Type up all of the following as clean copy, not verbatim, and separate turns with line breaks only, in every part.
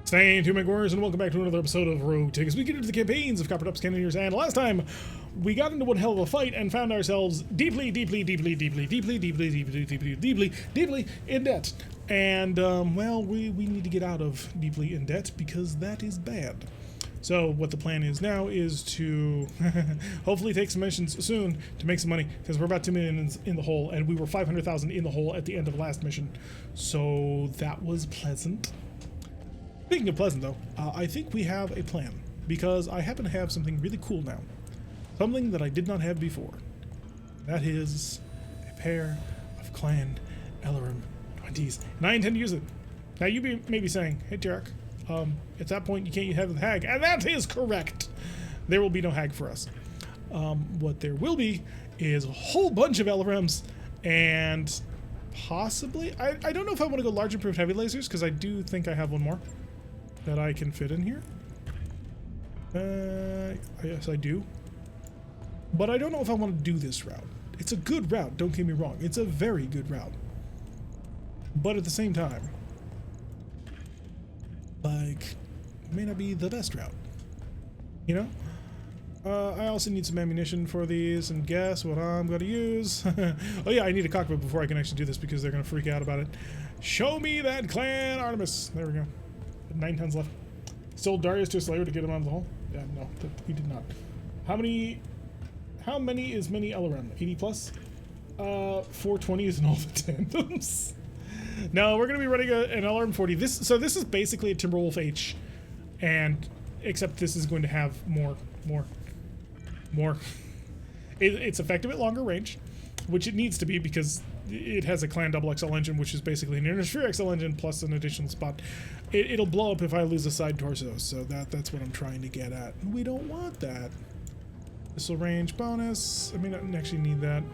Staying tuned, my warriors, and welcome back to another episode of RogueTech as we get into the campaigns of Copper Tops Cannoneers. And last time, we got into one hell of a fight and found ourselves deeply in debt. And, well, we need to get out of deeply in debt because that is bad. So what the plan is now is to hopefully take some missions soon to make some money, because we're about 2 million in the hole, and we were 500,000 in the hole at the end of the last mission. So that was pleasant. Speaking of pleasant, though, I think we have a plan, because I happen to have something really cool now. Something that I did not have before. That is a pair of Clan Elerum 20s, and I intend to use it. Now, you may be saying, hey, Jarek, at that point, you can't have the hag, and that is correct. There will be no hag for us. What there will be is a whole bunch of LRMs, and possibly, I don't know if I want to go large improved heavy lasers, because I do think I have one more that I can fit in here. Yes, I do. But I don't know if I want to do this route. It's a good route, don't get me wrong. It's a very good route. But at the same time, like, it may not be the best route. You know? I also need some ammunition for these, and guess what I'm going to use? Oh yeah, I need a cockpit before I can actually do this, because they're going to freak out about it. Show me that Clan Artemis. There we go. 9 tons left. Sold Darius to a slayer to get him out of the hole? Yeah, no, we did not. How many is many LRM? 80 plus? 420 is in all the tandems. No, we're going to be running an LRM 40. So this is basically a Timberwolf H, and except this is going to have more. It's effective at longer range, which it needs to be, because it has a Clan XXL engine, which is basically an Inner XL engine plus an additional spot. It'll blow up if I lose a side torso, so that's what I'm trying to get at. We don't want that. Missile range bonus. I may not actually need that.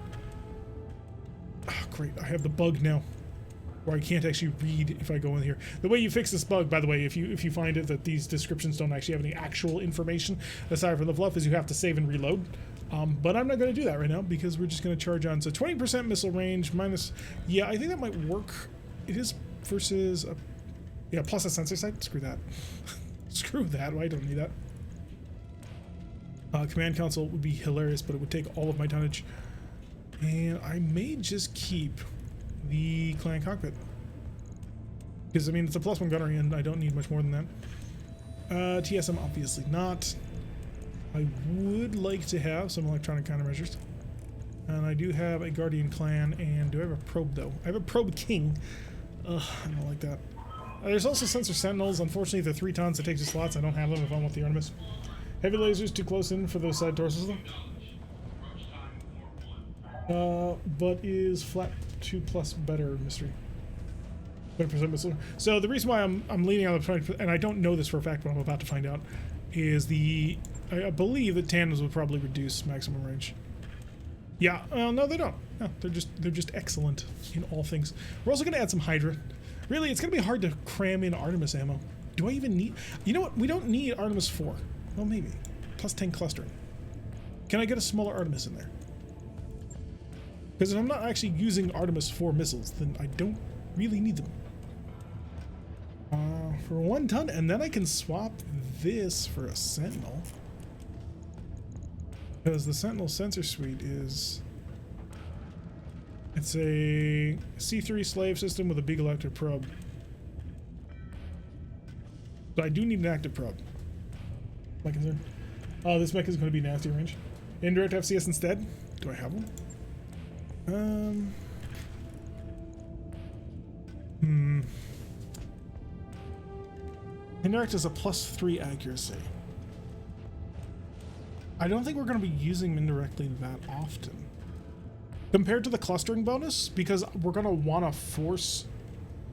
Oh, great, I have the bug now, where I can't actually read if I go in here. The way you fix this bug, by the way, if you find it that these descriptions don't actually have any actual information aside from the fluff, is you have to save and reload. But I'm not going to do that right now, because we're just going to charge on. So 20% missile range minus, yeah, I think that might work. It is versus a, yeah, plus a sensor sight. Screw that. Screw that. Well, I don't need that. Command console would be hilarious, but it would take all of my tonnage. And I may just keep the Clan cockpit, because I mean it's a +1 gunnery and I don't need much more than that. TSM obviously not. I would like to have some electronic countermeasures, and I do have a Guardian Clan. And do I have a probe though? I have a probe King. Ugh, I don't like that. There's also sensor sentinels. Unfortunately, the 3 tons that takes the slots. I don't have them if I want the Artemis. Heavy lasers too close in for those side torsos though. But is flat 2+ better? Mystery. 20% missile. So the reason why I'm leaning on the 20%, and I don't know this for a fact, but I'm about to find out, is I believe that tandems would probably reduce maximum range. Yeah, no, they don't. No, they're just excellent in all things. We're also going to add some Hydra. Really, it's going to be hard to cram in Artemis ammo. Do I even need? You know what? We don't need Artemis 4. Well, maybe. +10 clustering. Can I get a smaller Artemis in there? Because if I'm not actually using Artemis 4 missiles, then I don't really need them. For 1 ton, and then I can swap this for a Sentinel. Because the Sentinel sensor suite is... It's a C3 slave system with a Beagle active probe. So I do need an active probe. My concern. Oh, this mech is going to be nasty range. Indirect FCS instead? Do I have one? Indirect is a +3 accuracy. I don't think we're going to be using them indirectly that often compared to the clustering bonus, because we're going to want to force.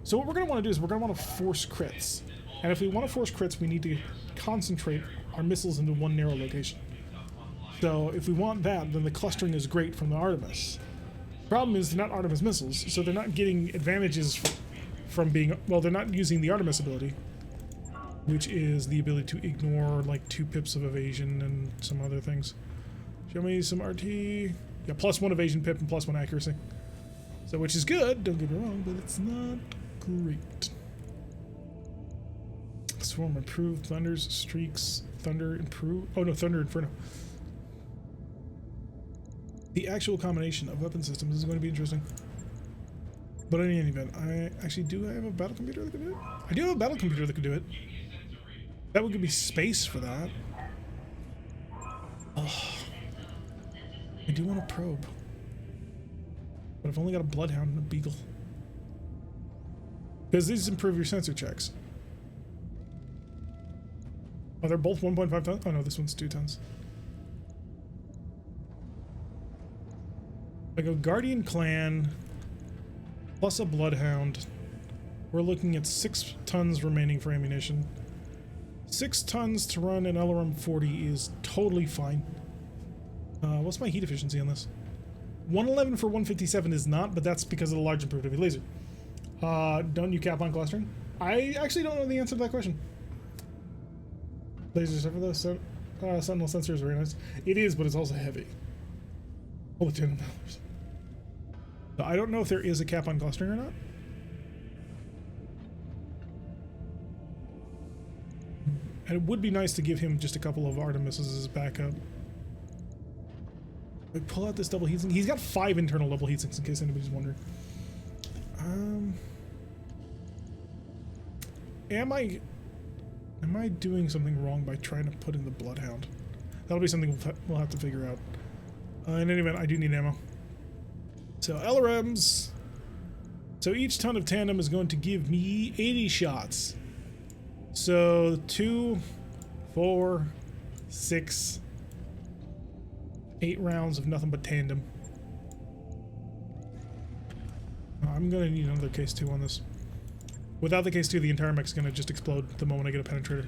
So what we're going to want to do is we're going to want to force crits, and if we want to force crits, we need to concentrate our missiles into one narrow location. So if we want that, then the clustering is great from the Artemis. Problem is they're not Artemis missiles, so they're not getting advantages from being, well, they're not using the Artemis ability, which is the ability to ignore like 2 pips of evasion and some other things. Show me some RT. Yeah, +1 evasion pip and +1 accuracy. So, which is good, don't get me wrong, but it's not great. Swarm improved. Thunders, streaks, thunder improved. Oh no, thunder inferno. The actual combination of weapon systems is going to be interesting. But in any event, I actually do have a battle computer that can do it. I do have a battle computer that can do it. That would give me space for that. Oh, I do want a probe. But I've only got a bloodhound and a beagle. Because these improve your sensor checks. Oh, they're both 1.5 tons? Oh no, this one's 2 tons. I go Guardian Clan plus a bloodhound. We're looking at 6 tons remaining for ammunition. 6 tons to run an LRM 40 is totally fine. What's my heat efficiency on this? 111 for 157 is not, but that's because of the large improved heavy laser. Don't you cap on clustering? I actually don't know the answer to that question. Lasers over the Sentinel sensor is very nice. It is, but it's also heavy. Holy $10. So I don't know if there is a cap on clustering or not. And it would be nice to give him just a couple of Artemises as backup. I pull out this double heatsink. He's got 5 internal double heatsinks in case anybody's wondering. Am I doing something wrong by trying to put in the Bloodhound? That'll be something we'll have to figure out. In any event, I do need ammo. So LRMs. So each ton of tandem is going to give me 80 shots. So 2, 4, 6, 8 rounds of nothing but tandem. I'm gonna need another case 2 on this. Without the case 2, the entire mech's gonna just explode the moment I get a penetrator.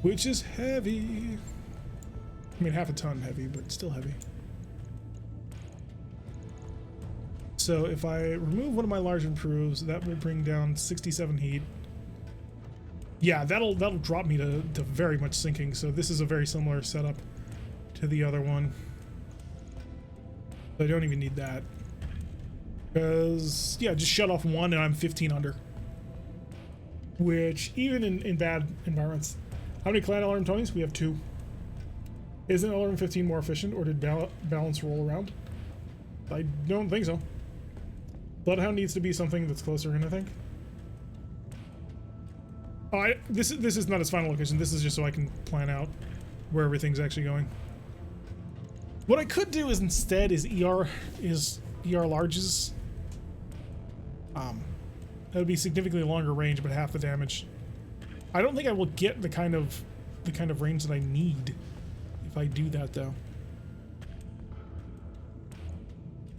Which is heavy. I mean, half a ton heavy, but still heavy. So if I remove one of my large improves, that will bring down 67 heat. Yeah, that'll drop me to very much sinking. So this is a very similar setup to the other one. I don't even need that. Because, yeah, just shut off one and I'm 15 under. Which, even in bad environments. How many clan LRM 20s? We have 2. Isn't LRM 15 more efficient, or did balance roll around? I don't think so. Bloodhound needs to be something that's closer in, I think. This is not its final location. This is just so I can plan out where everything's actually going. What I could do is instead is ER larges. That would be significantly longer range, but half the damage. I don't think I will get the kind of range that I need if I do that, though.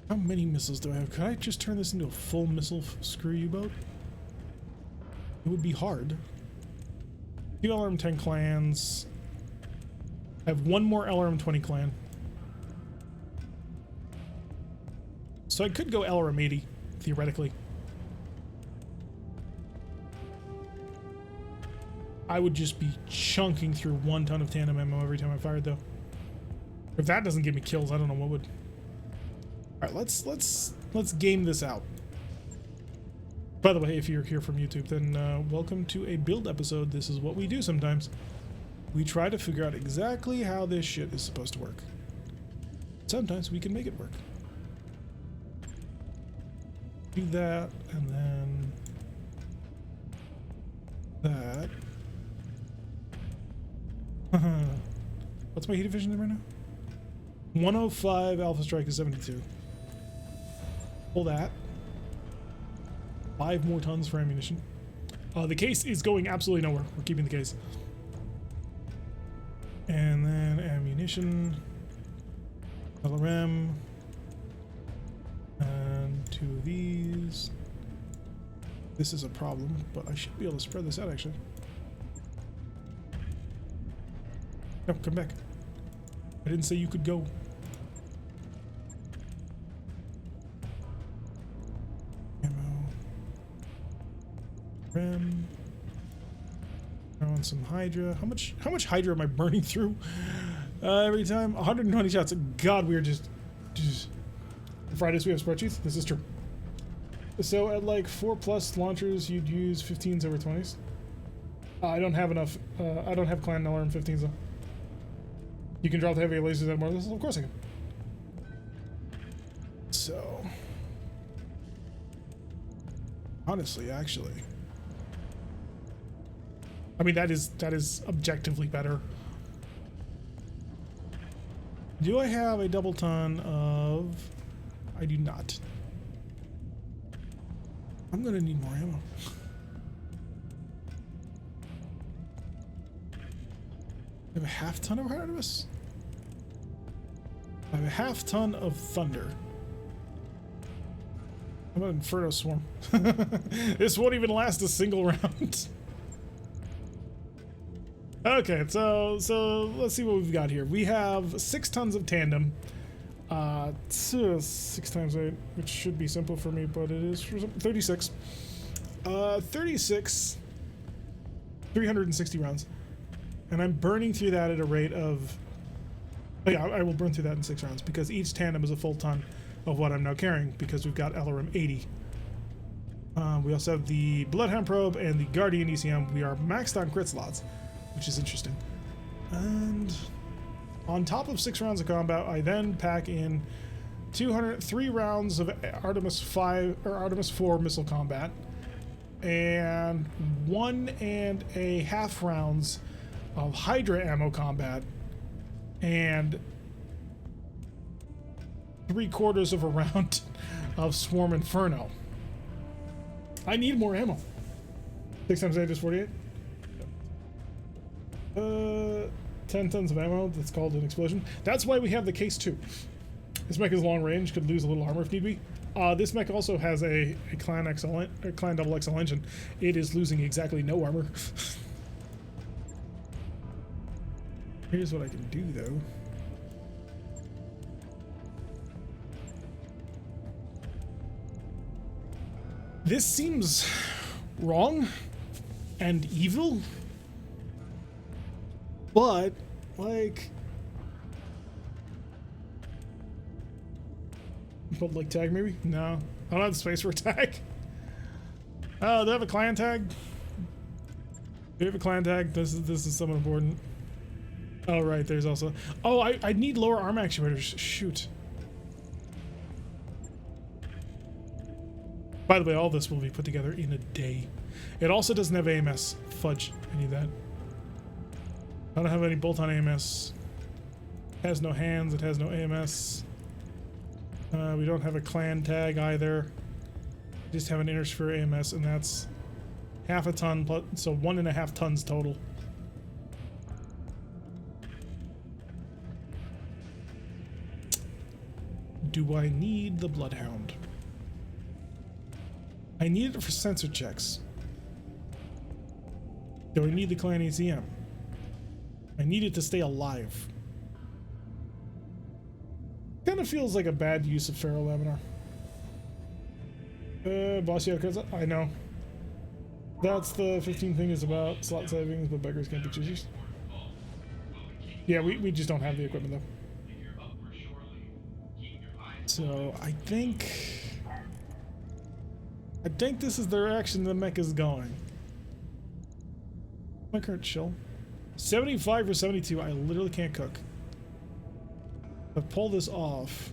How many missiles do I have? Could I just turn this into a full missile screw U-boat? It would be hard. 2 LRM 10 clans. I have 1 more LRM 20 clan. So I could go LRM 80, theoretically. I would just be chunking through 1 ton of tandem ammo every time I fired, though. If that doesn't give me kills, I don't know what would. All right, let's game this out. By the way, if you're here from YouTube, then welcome to a build episode. This is what we do sometimes. We try to figure out exactly how this shit is supposed to work. Sometimes we can make it work. Do that, and then that. What's my heat efficiency right now? 105, Alpha Strike is 72. Pull that. 5 more tons for ammunition. The case is going absolutely nowhere. We're keeping the case. And then ammunition. LRM. And 2 of these. This is a problem, but I should be able to spread this out actually. No, come back. I didn't say you could go. Ammo. Rem. Throw in some Hydra. How much Hydra am I burning through every time? 120 shots. God, we are just Fridays we have spreadsheets. This is true. So at like 4+ launchers, you'd use 15s over 20s. I don't have enough. I don't have clan LRM 15s though. You can drop the heavy lasers at more missiles? Of course I can. So, honestly, actually, I mean that is objectively better. Do I have a double ton of? I do not. I'm gonna need more ammo. I have a half ton of Artemis. I have a half ton of Thunder. How about Inferno Swarm? This won't even last a single round. Okay, so let's see what we've got here. We have 6 tons of tandem. 6 times 8, which should be simple for me, but it is for 36. 36, 360 rounds. And I'm burning through that at a rate of... Oh yeah, I will burn through that in 6 rounds, because each tandem is a full ton of what I'm now carrying, because we've got LRM 80. We also have the Bloodhound Probe and the Guardian ECM. We are maxed on crit slots, which is interesting. And on top of 6 rounds of combat, I then pack in 203 rounds of Artemis 5 or Artemis 4 missile combat, and 1.5 rounds of Hydra ammo combat, and 3/4 of a round of Swarm Inferno. I need more ammo. 6 times 8 is 48. 10 tons of ammo. That's called an explosion. That's why we have the Case 2. This mech is long range, could lose a little armor if need be. This mech also has a Clan XL, a Clan XXL engine. It is losing exactly no armor. Here's what I can do, though. This seems wrong and evil, but, like... Public tag, maybe? No. I don't have the space for a tag. Oh, do they have a clan tag? Do we have a clan tag? This is somewhat important. Oh, right, there's also... Oh, I need lower arm actuators. Shoot. By the way, all this will be put together in a day. It also doesn't have AMS. Fudge. I need that. I don't have any bolt-on AMS. It has no hands. It has no AMS. We don't have a clan tag either. We just have an inner sphere AMS, and that's half a ton, plus, so 1.5 tons total. Do I need the Bloodhound? I need it for sensor checks. Do I need the Clan ECM? I need it to stay alive. Kind of feels like a bad use of ferrolaminar. Bossy outcuts. I know. That's the 15 thing is about slot savings, but beggars can't be choosers. Yeah, we just don't have the equipment though. So I think this is the direction the mech is going. My current chill. 75 or 72. I literally can't cook. If I pull this off,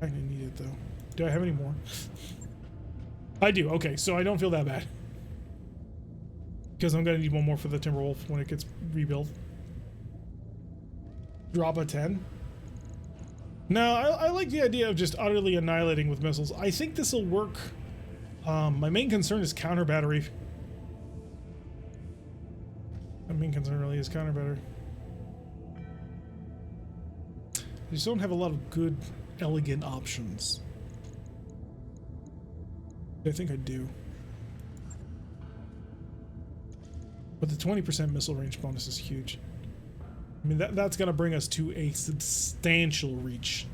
I didn't need it though. Do I have any more? I do. Okay, so I don't feel that bad. Because I'm gonna need one more for the Timberwolf when it gets rebuilt. Drop a 10. No, I like the idea of just utterly annihilating with missiles. I think this will work. My main concern is counter battery. My main concern really is counter battery. I just don't have a lot of good, elegant options. I think I do. But the 20% missile range bonus is huge. I mean, that's going to bring us to a substantial reach.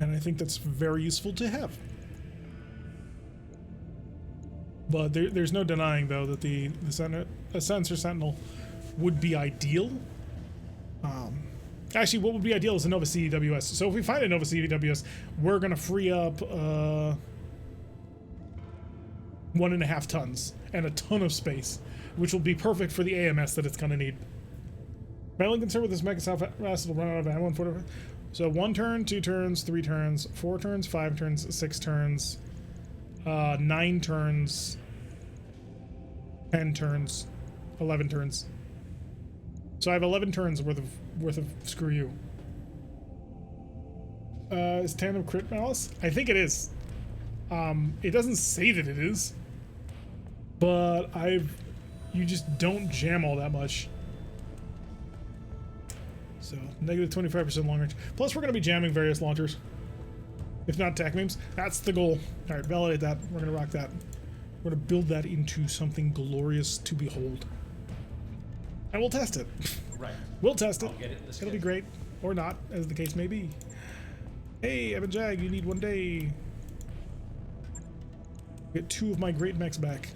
And I think that's very useful to have. But there's no denying, though, that the Sensor Sentinel would be ideal. Actually, what would be ideal is a Nova CEWS. So if we find a Nova CEWS, we're going to free up 1.5 tons and a ton of space, which will be perfect for the AMS that it's gonna need. Battling concerned with this mega fast, it'll run out of ammo in 45. So 1 turn, 2 turns, 3 turns, 4 turns, 5 turns, 6 turns, 9 turns, 10 turns, 11 turns. So I have 11 turns worth of screw you. Is tandem crit malice? I think it is. It doesn't say that it is, but you just don't jam all that much. So negative 25% long range. Plus we're going to be jamming various launchers, if not tac beams. That's the goal. All right, validate that. We're going to rock that. We're going to build that into something glorious to behold. And we'll test it.
Right.
We'll test it.
It'll
be great. Or not, as the case may be. Hey, Evan Jag, you need 1 day. Get 2 of my great mechs back.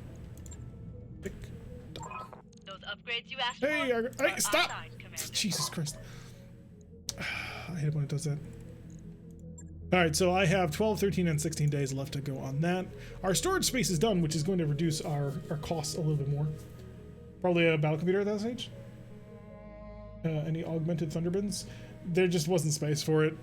Tick.
Those upgrades you asked
Hey,
for
hey, stop!
outside, Commander.
Jesus Christ. I hate it when it does that. Alright, so I have 12, 13, and 16 days left to go on that. Our storage space is done, which is going to reduce our costs a little bit more. Probably a battle computer at that stage. Any augmented thunderbins? There just wasn't space for it.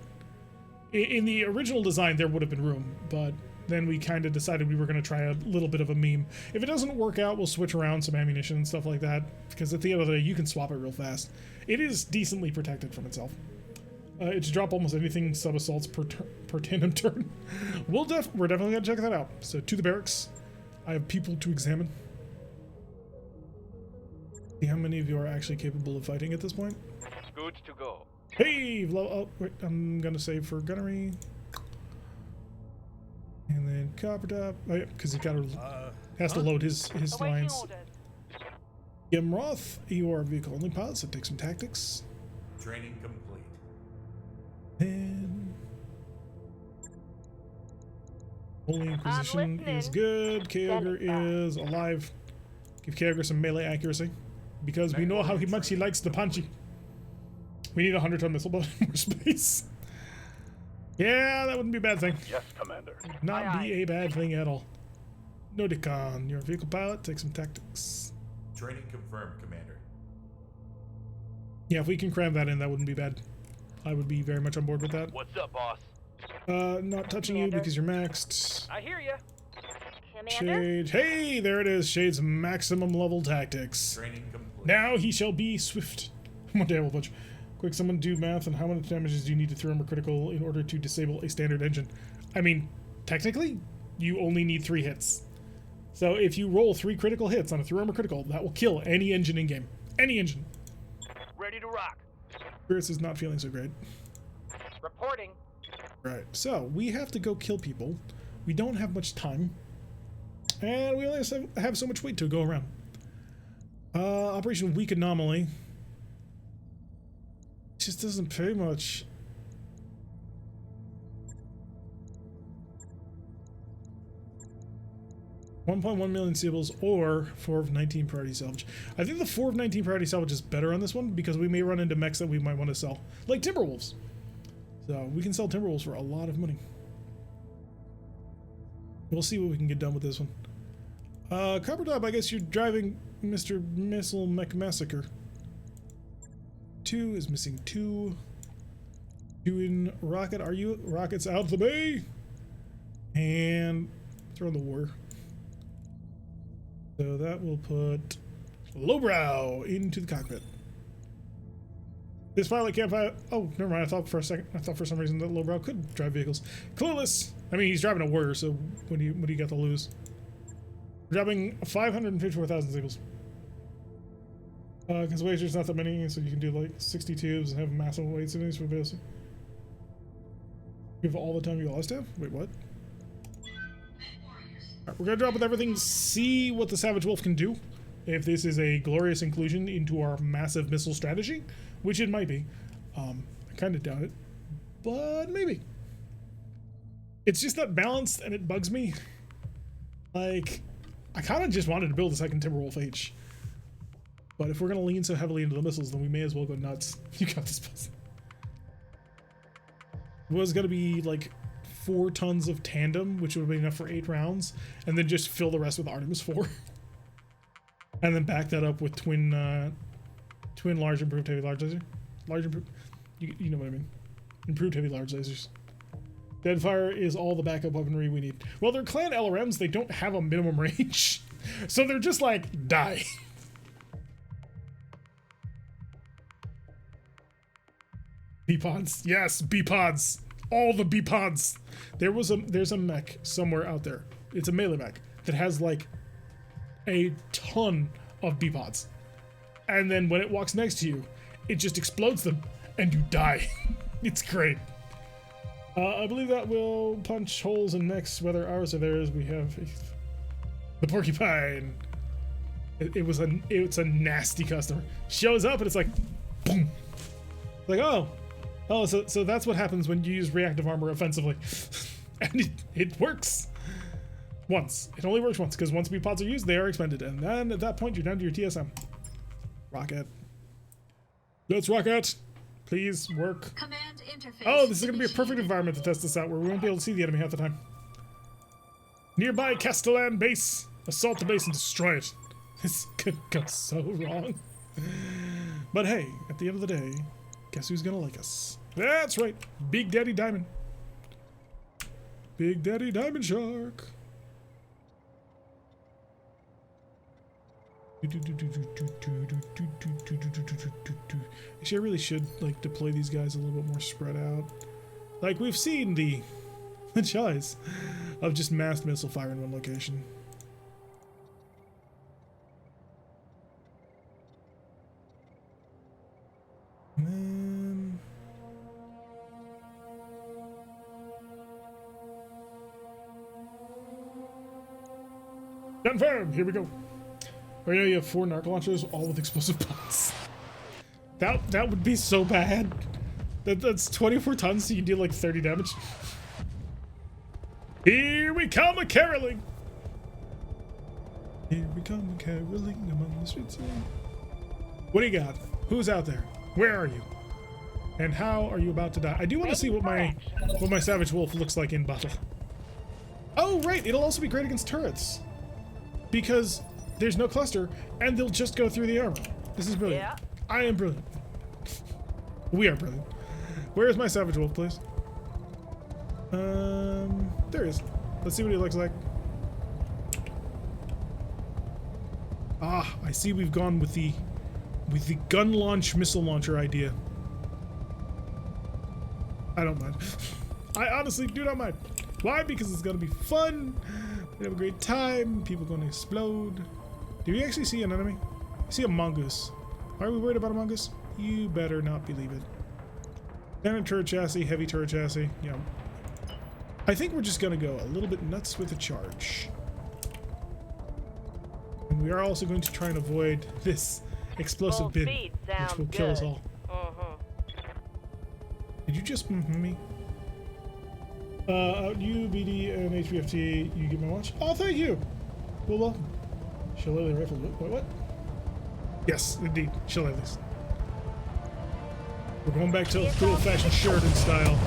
In the original design, there would have been room, but then we kind of decided we were going to try a little bit of a meme. If it doesn't work out, we'll switch around some ammunition and stuff like that, because at the end of the day, you can swap it real fast. It is decently protected from itself. It's drop almost anything sub-assaults per tandem turn. We're definitely going to check that out. So to the barracks. I have people to examine. See how many of you are actually capable of fighting at this point.
Good to go.
Hey, oh wait, I'm gonna save for gunnery, and then copper top. Oh yeah, because he has to load his lines. Gimroth, you are a vehicle only pilot, so take some tactics.
Training complete.
And Holy Inquisition is good. Kyogre is alive. Give Kyogre some melee accuracy, because we know how much he likes the punchy. We need a 100-ton missile, but more space. Yeah, that wouldn't be a bad thing.
Yes, Commander.
Not be a bad thing at all. Nodicon, you're a vehicle pilot. Take some tactics.
Training confirmed, Commander.
Yeah, if we can cram that in, that wouldn't be bad. I would be very much on board with that.
What's up, boss?
Not touching you because you're maxed.
I hear ya.
Shade. Hey, there it is. Shade's maximum level tactics.
Training complete.
Now he shall be swift. One day we'll punch. Quick, someone do math on how much damages do you need to throw him a critical in order to disable a standard engine. I mean, technically, you only need 3 hits. So if you roll 3 critical hits on a throw armor critical, that will kill any engine in game. Any engine.
Ready to rock.
Chris is not feeling so great.
Reporting.
Right, so we have to go kill people. We don't have much time. And we only have so much weight to go around. Operation Weak Anomaly. Just doesn't pay much. $1.1 million seals or 4 of 19 priority salvage. I think the 4 of 19 priority salvage is better on this one because we may run into mechs that we might want to sell, like Timberwolves. So we can sell Timberwolves for a lot of money. We'll see what we can get done with this one. Copper Top, I guess you're driving Mr. Missile Mech Massacre. 2 is missing 2. Doing rocket, are you? Rockets out the bay. And throw in the war. So that will put Lowbrow into the cockpit. This pilot can't fly. Oh, never mind. I thought for some reason that Lowbrow could drive vehicles. Clueless. I mean, he's driving a warrior, so what do you got to lose? We're dropping 554,000 signals. Because wagers not that many, so you can do like 60 tubes and have massive weights in these for this. You have all the time you lost have? Wait, what? Alright, we're gonna drop with everything, see what the Savage Wolf can do. If this is a glorious inclusion into our massive missile strategy, which it might be. I kind of doubt it, but maybe. It's just not balanced and it bugs me. Like, I kind of just wanted to build a second Timberwolf H. But if we're going to lean so heavily into the missiles, then we may as well go nuts. You got this, boss. It was going to be like 4 tons of tandem, which would be enough for 8 rounds, and then just fill the rest with Artemis 4. And then back that up with twin large improved heavy large laser. Large improved, you know what I mean. Improved heavy large lasers. Deadfire is all the backup weaponry we need. Well, they're clan LRMs, they don't have a minimum range. So they're just like, die. B-pods. Yes, B-pods. All the B-pods. There's a mech somewhere out there. It's a melee mech that has like a ton of B-pods. And then when it walks next to you, it just explodes them and you die. It's great. I believe that will punch holes in necks, whether ours or theirs. We have the porcupine. It's a nasty customer. Shows up and it's like, boom. Like, oh, so that's what happens when you use reactive armor offensively. And it works. Once. It only works once, because once B-pods are used, they are expended. And then at that point, you're down to your TSM. Rocket. Let's rocket. Please work.
Command interface.
Oh, this is going to be a perfect environment to test this out, where we won't be able to see the enemy half the time. Nearby Castellan base. Assault the base and destroy it. This could go so wrong. But hey, at the end of the day, guess who's going to like us? That's right. Big Daddy Diamond. Big Daddy Diamond Shark. Actually, I really should like deploy these guys a little bit more spread out. Like we've seen the choice of just massed missile fire in one location. And then confirm. Here we go. Oh yeah, you have 4 narc launchers, all with explosive pods. That would be so bad. That's 24 tons, so you deal like 30 damage. Here we come a caroling. Here we come a caroling among the streets. What do you got? Who's out there? Where are you? And how are you about to die? I do want to see what my Savage Wolf looks like in battle. Oh right, it'll also be great against turrets. Because there's no cluster, and they'll just go through the armor. This is brilliant. Yeah. I am brilliant. We are brilliant. Where is my Savage Wolf, please? There he is. Let's see what he looks like. Ah, I see we've gone with the gun launch missile launcher idea. I don't mind. I honestly do not mind. Why? Because it's gonna be fun. We have a great time. People gonna explode. Do we actually see an enemy? I see a mongoose. Are we worried about a mongoose? You better not believe it. Standard turret chassis, heavy turret chassis. Yeah. I think we're just gonna go a little bit nuts with the charge. And we are also going to try and avoid this explosive bin, which will kill us all. Did you just me? Out you, BD, and HBFT, you get my watch? Oh, thank you! Well, welcome. Shillelagh rifle. What? Yes, indeed. Shillelaghs. We're going back to good old-fashioned Sheridan style.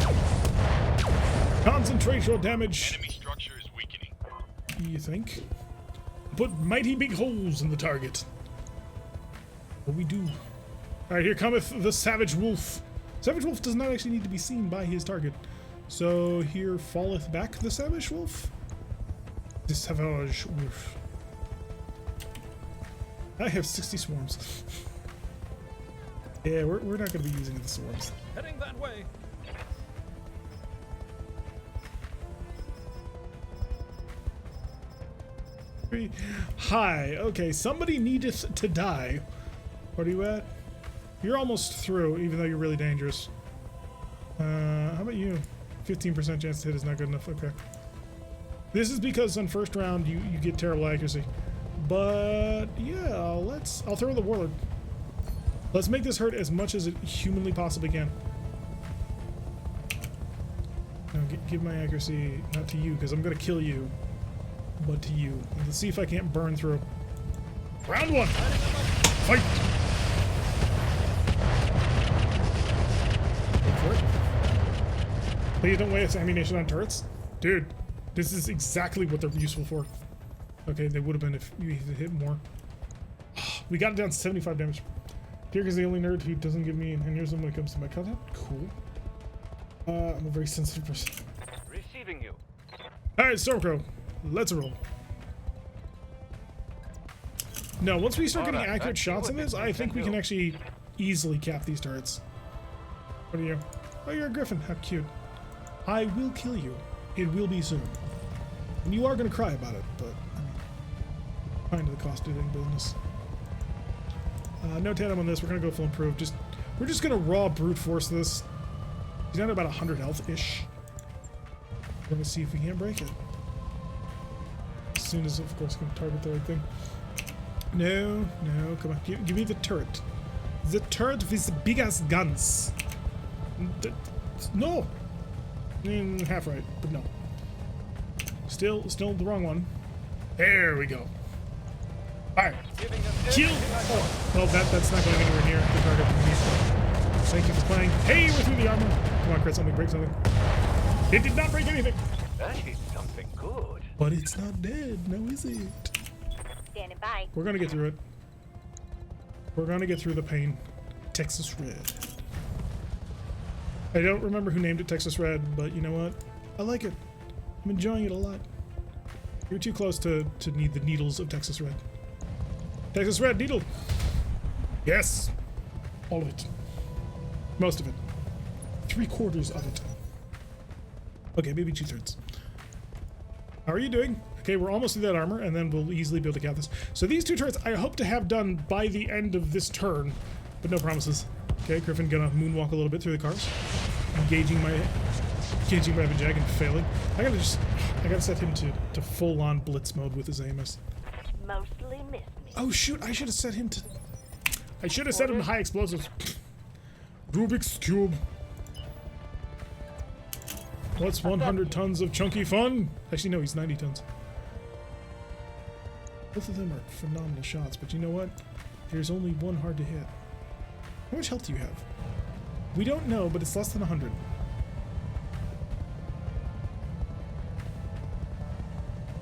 Concentrate your damage.
Enemy structure is weakening.
You think? Put mighty big holes in the target. What we do? Alright, here cometh the Savage Wolf. Savage Wolf does not actually need to be seen by his target. So here falleth back the Savage Wolf. The Savage Wolf. I have 60 swarms. Yeah, we're not going to be using the swarms.
Heading that way.
Hi. Okay, somebody needeth to die. What are you at? You're almost through, even though you're really dangerous. How about you? 15% chance to hit is not good enough. Okay. This is because on first round you get terrible accuracy. But yeah, I'll throw the Warlord. Let's make this hurt as much as it humanly possibly can. Now give my accuracy not to you, because I'm gonna kill you, but to you. And let's see if I can't burn through. Round 1. Fight. Go for it. Please don't waste ammunition on turrets. Dude, this is exactly what they're useful for. Okay, they would have been if you hit more. We got it down to 75 damage. Dirk is the only nerd who doesn't give me aneurysm when it comes to my content. Cool. I'm a very sensitive person.
Receiving you.
Alright, Stormcrow. Let's roll. No, once we start getting accurate shots in this, I think we can actually easily cap these turrets. What are you? Oh, you're a griffin. How cute. I will kill you. It will be soon. And you are going to cry about it, but kind of the cost of doing business. No tandem on this. We're going to go full improve. We're just going to raw brute force this. He's down to about 100 health-ish. We're going to see if we can't break it. As soon as, of course, we can target the right thing. No, come on. Give me the turret. The turret with the big-ass guns. No! Half right, but no. Still the wrong one. There we go. Fire. Kill! Oh, well, that's not going anywhere near the target. Thank you for playing. Hey, we're through the armor. Come on, crit something, break something. It did not break anything.
That is something good.
But it's not dead, now is it?
Standing by.
We're gonna get through it. We're gonna get through the pain. Texas Red. I don't remember who named it Texas Red, but you know what? I like it. I'm enjoying it a lot. You're too close to need the needles of Texas Red. Texas Red needle. Yes. All of it. Most of it. 3/4 of it. Okay, maybe 2/3. How are you doing? Okay, we're almost through that armor, and then we'll easily be able to cap this. So these 2 turrets I hope to have done by the end of this turn, but no promises. Okay, Griffin gonna moonwalk a little bit through the cars. Engaging my Rapid Jag and failing. I gotta set him to full-on blitz mode with his AMS.
Mostly miss me.
Oh shoot, I should have set him to high explosives. Rubik's Cube. What's 100 tons of chunky fun? Actually, no, he's 90 tons. Both of them are phenomenal shots, but you know what? There's only one hard to hit. How much health do you have? We don't know, but it's less than 100.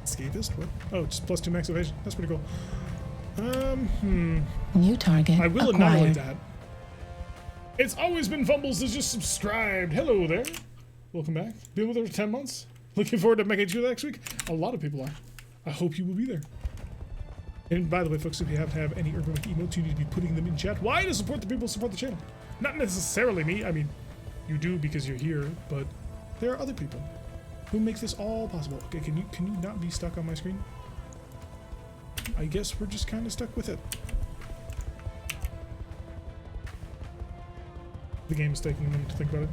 Escapist? What? Oh, just +2 max evasion. That's pretty cool.
New target
I will
acquired.
annihilate that. It's always been Fumbles is just subscribed. Hello there. Welcome back. Been with her for 10 months. Looking forward to making you next week. A lot of people are. I hope you will be there. And by the way, folks, if you have any Urban emotes, you need to be putting them in chat. Why? To support the people who support the channel. Not necessarily me. I mean, you do because you're here, but there are other people who make this all possible. Okay, can you not be stuck on my screen? I guess we're just kind of stuck with it. The game is taking a minute to think about it.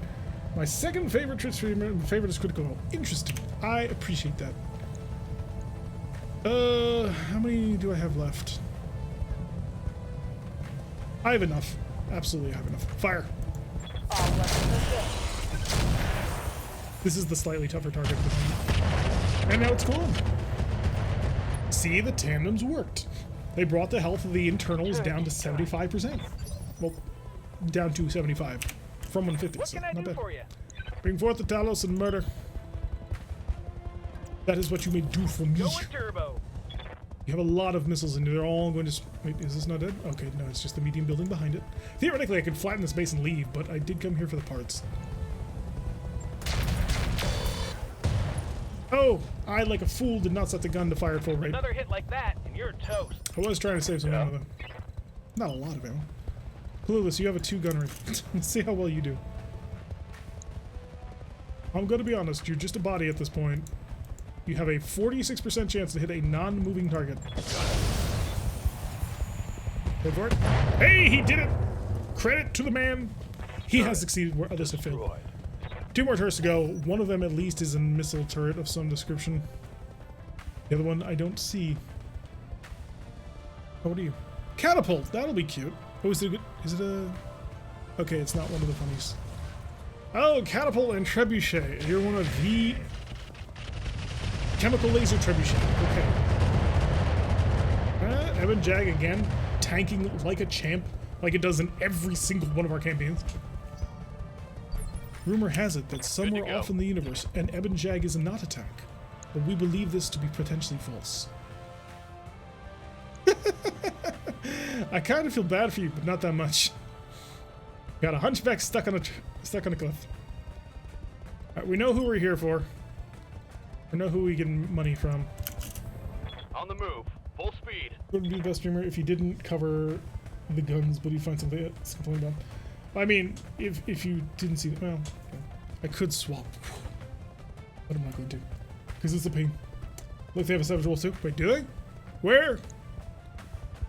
My second favorite favorite is critical role. Interesting. I appreciate that. How many do I have left? I have enough. Absolutely have enough. Fire. This is the slightly tougher target. And now it's cool. See, the tandems worked. They brought the health of the internals down to 75%. Well, down to 75 from 150.
What
so
can I
not
do
bad.
for you?
Bring forth the Talos and murder. That is what you may do for me.
Go with turbo.
You have a lot of missiles and they're all going to... Wait, is this not dead? Okay, no, it's just the medium building behind it. Theoretically, I could flatten this base and leave, but I did come here for the parts. Oh, I, like a fool, did not set the gun to fire at full rate.
Another hit like that, and you're toast.
I was trying to save some ammo, though. Not a lot of ammo. Clueless, you have a 2-gun rate. Let's see how well you do. I'm going to be honest, you're just a body at this point. You have a 46% chance to hit a non-moving target. Go for it. Hey, he did it! Credit to the man. He has succeeded where others have failed. 2 more turrets to go. One of them at least is a missile turret of some description. The other one I don't see. Oh, what are you? Catapult! That'll be cute. Oh, is it a... Okay, it's not one of the funnies. Oh, Catapult and Trebuchet. You're one of the... Chemical Laser Trebuchet. Okay. Evan Jag again, tanking like a champ, like it does in every single one of our campaigns. Rumor has it that
to
somewhere
go.
off in the universe, an Ebon Jag is a not attack, but we believe this to be potentially false. I kind of feel bad for you, but not that much. Got a hunchback stuck on a cliff. Alright, we know who we're here for. We know who we get money from.
On the move. Full speed.
Wouldn't be the best streamer if you didn't cover the guns, but you find something else to complain about. I mean, if you didn't see well, I could swap, but I'm not going to, because it's a pain. Look, they have a Savage Wolf too. Wait, do they? Where?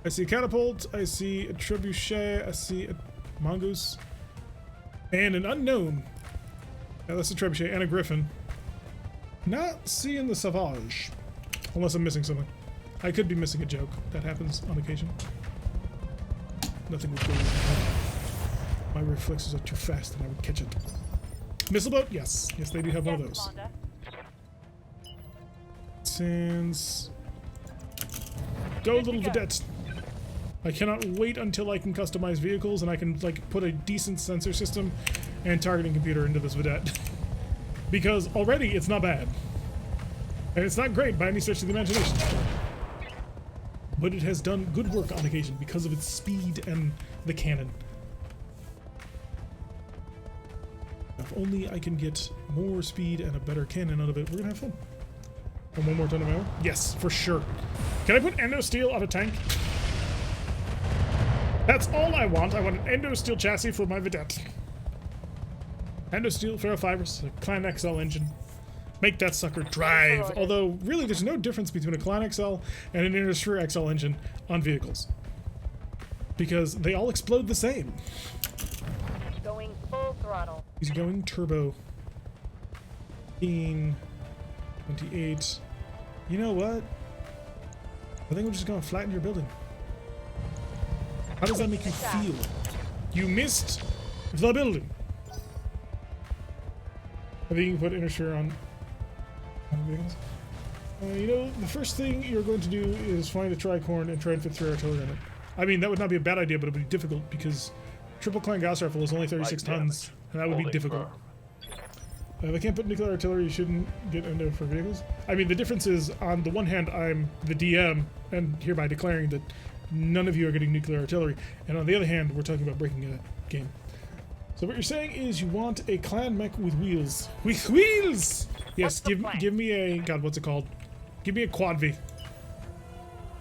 I see a catapult, I see a trebuchet, I see a mongoose, and an unknown. Yeah, that's a trebuchet and a griffin. Not seeing the Savage, unless I'm missing something. I could be missing a joke. That happens on occasion. Nothing would go wrong. My reflexes are too fast and I would catch it. Missile boat? Yes. Yes, they do have one of those.
Commander.
Since... Go, little vedette. I cannot wait until I can customize vehicles and I can, like, put a decent sensor system and targeting computer into this vedette. Because already it's not bad. And it's not great by any stretch of the imagination. But it has done good work on occasion because of its speed and the cannon. If only I can get more speed and a better cannon out of it, we're gonna have fun. And one more ton of ammo? Yes, for sure. Can I put endo steel on a tank? That's all I want. I want an endo steel chassis for my vedette. Endo steel, ferrofibers, a Clan XL engine. Make that sucker drive. Although, really, there's no difference between a Clan XL and an Innisphere XL engine on vehicles. Because they all explode the same.
Going full throttle.
He's going turbo. 15, 28. You know what? I think we're just gonna flatten your building. How does that make you feel? You missed the building. I think you can put Innisphere on vehicles. You know, the first thing you're going to do is find a tricorn and try and fit 3 artillery on it. I mean, that would not be a bad idea, but it would be difficult because triple clan Gauss rifle is only 36 tons, and that would be difficult. If I can't put nuclear artillery, you shouldn't get endo for vehicles. I mean, the difference is, on the one hand, I'm the DM, and hereby declaring that none of you are getting nuclear artillery, and on the other hand, we're talking about breaking a game. So what you're saying is you want a clan mech with wheels. With wheels! Yes, give me a... God, what's it called? Give me a quad V.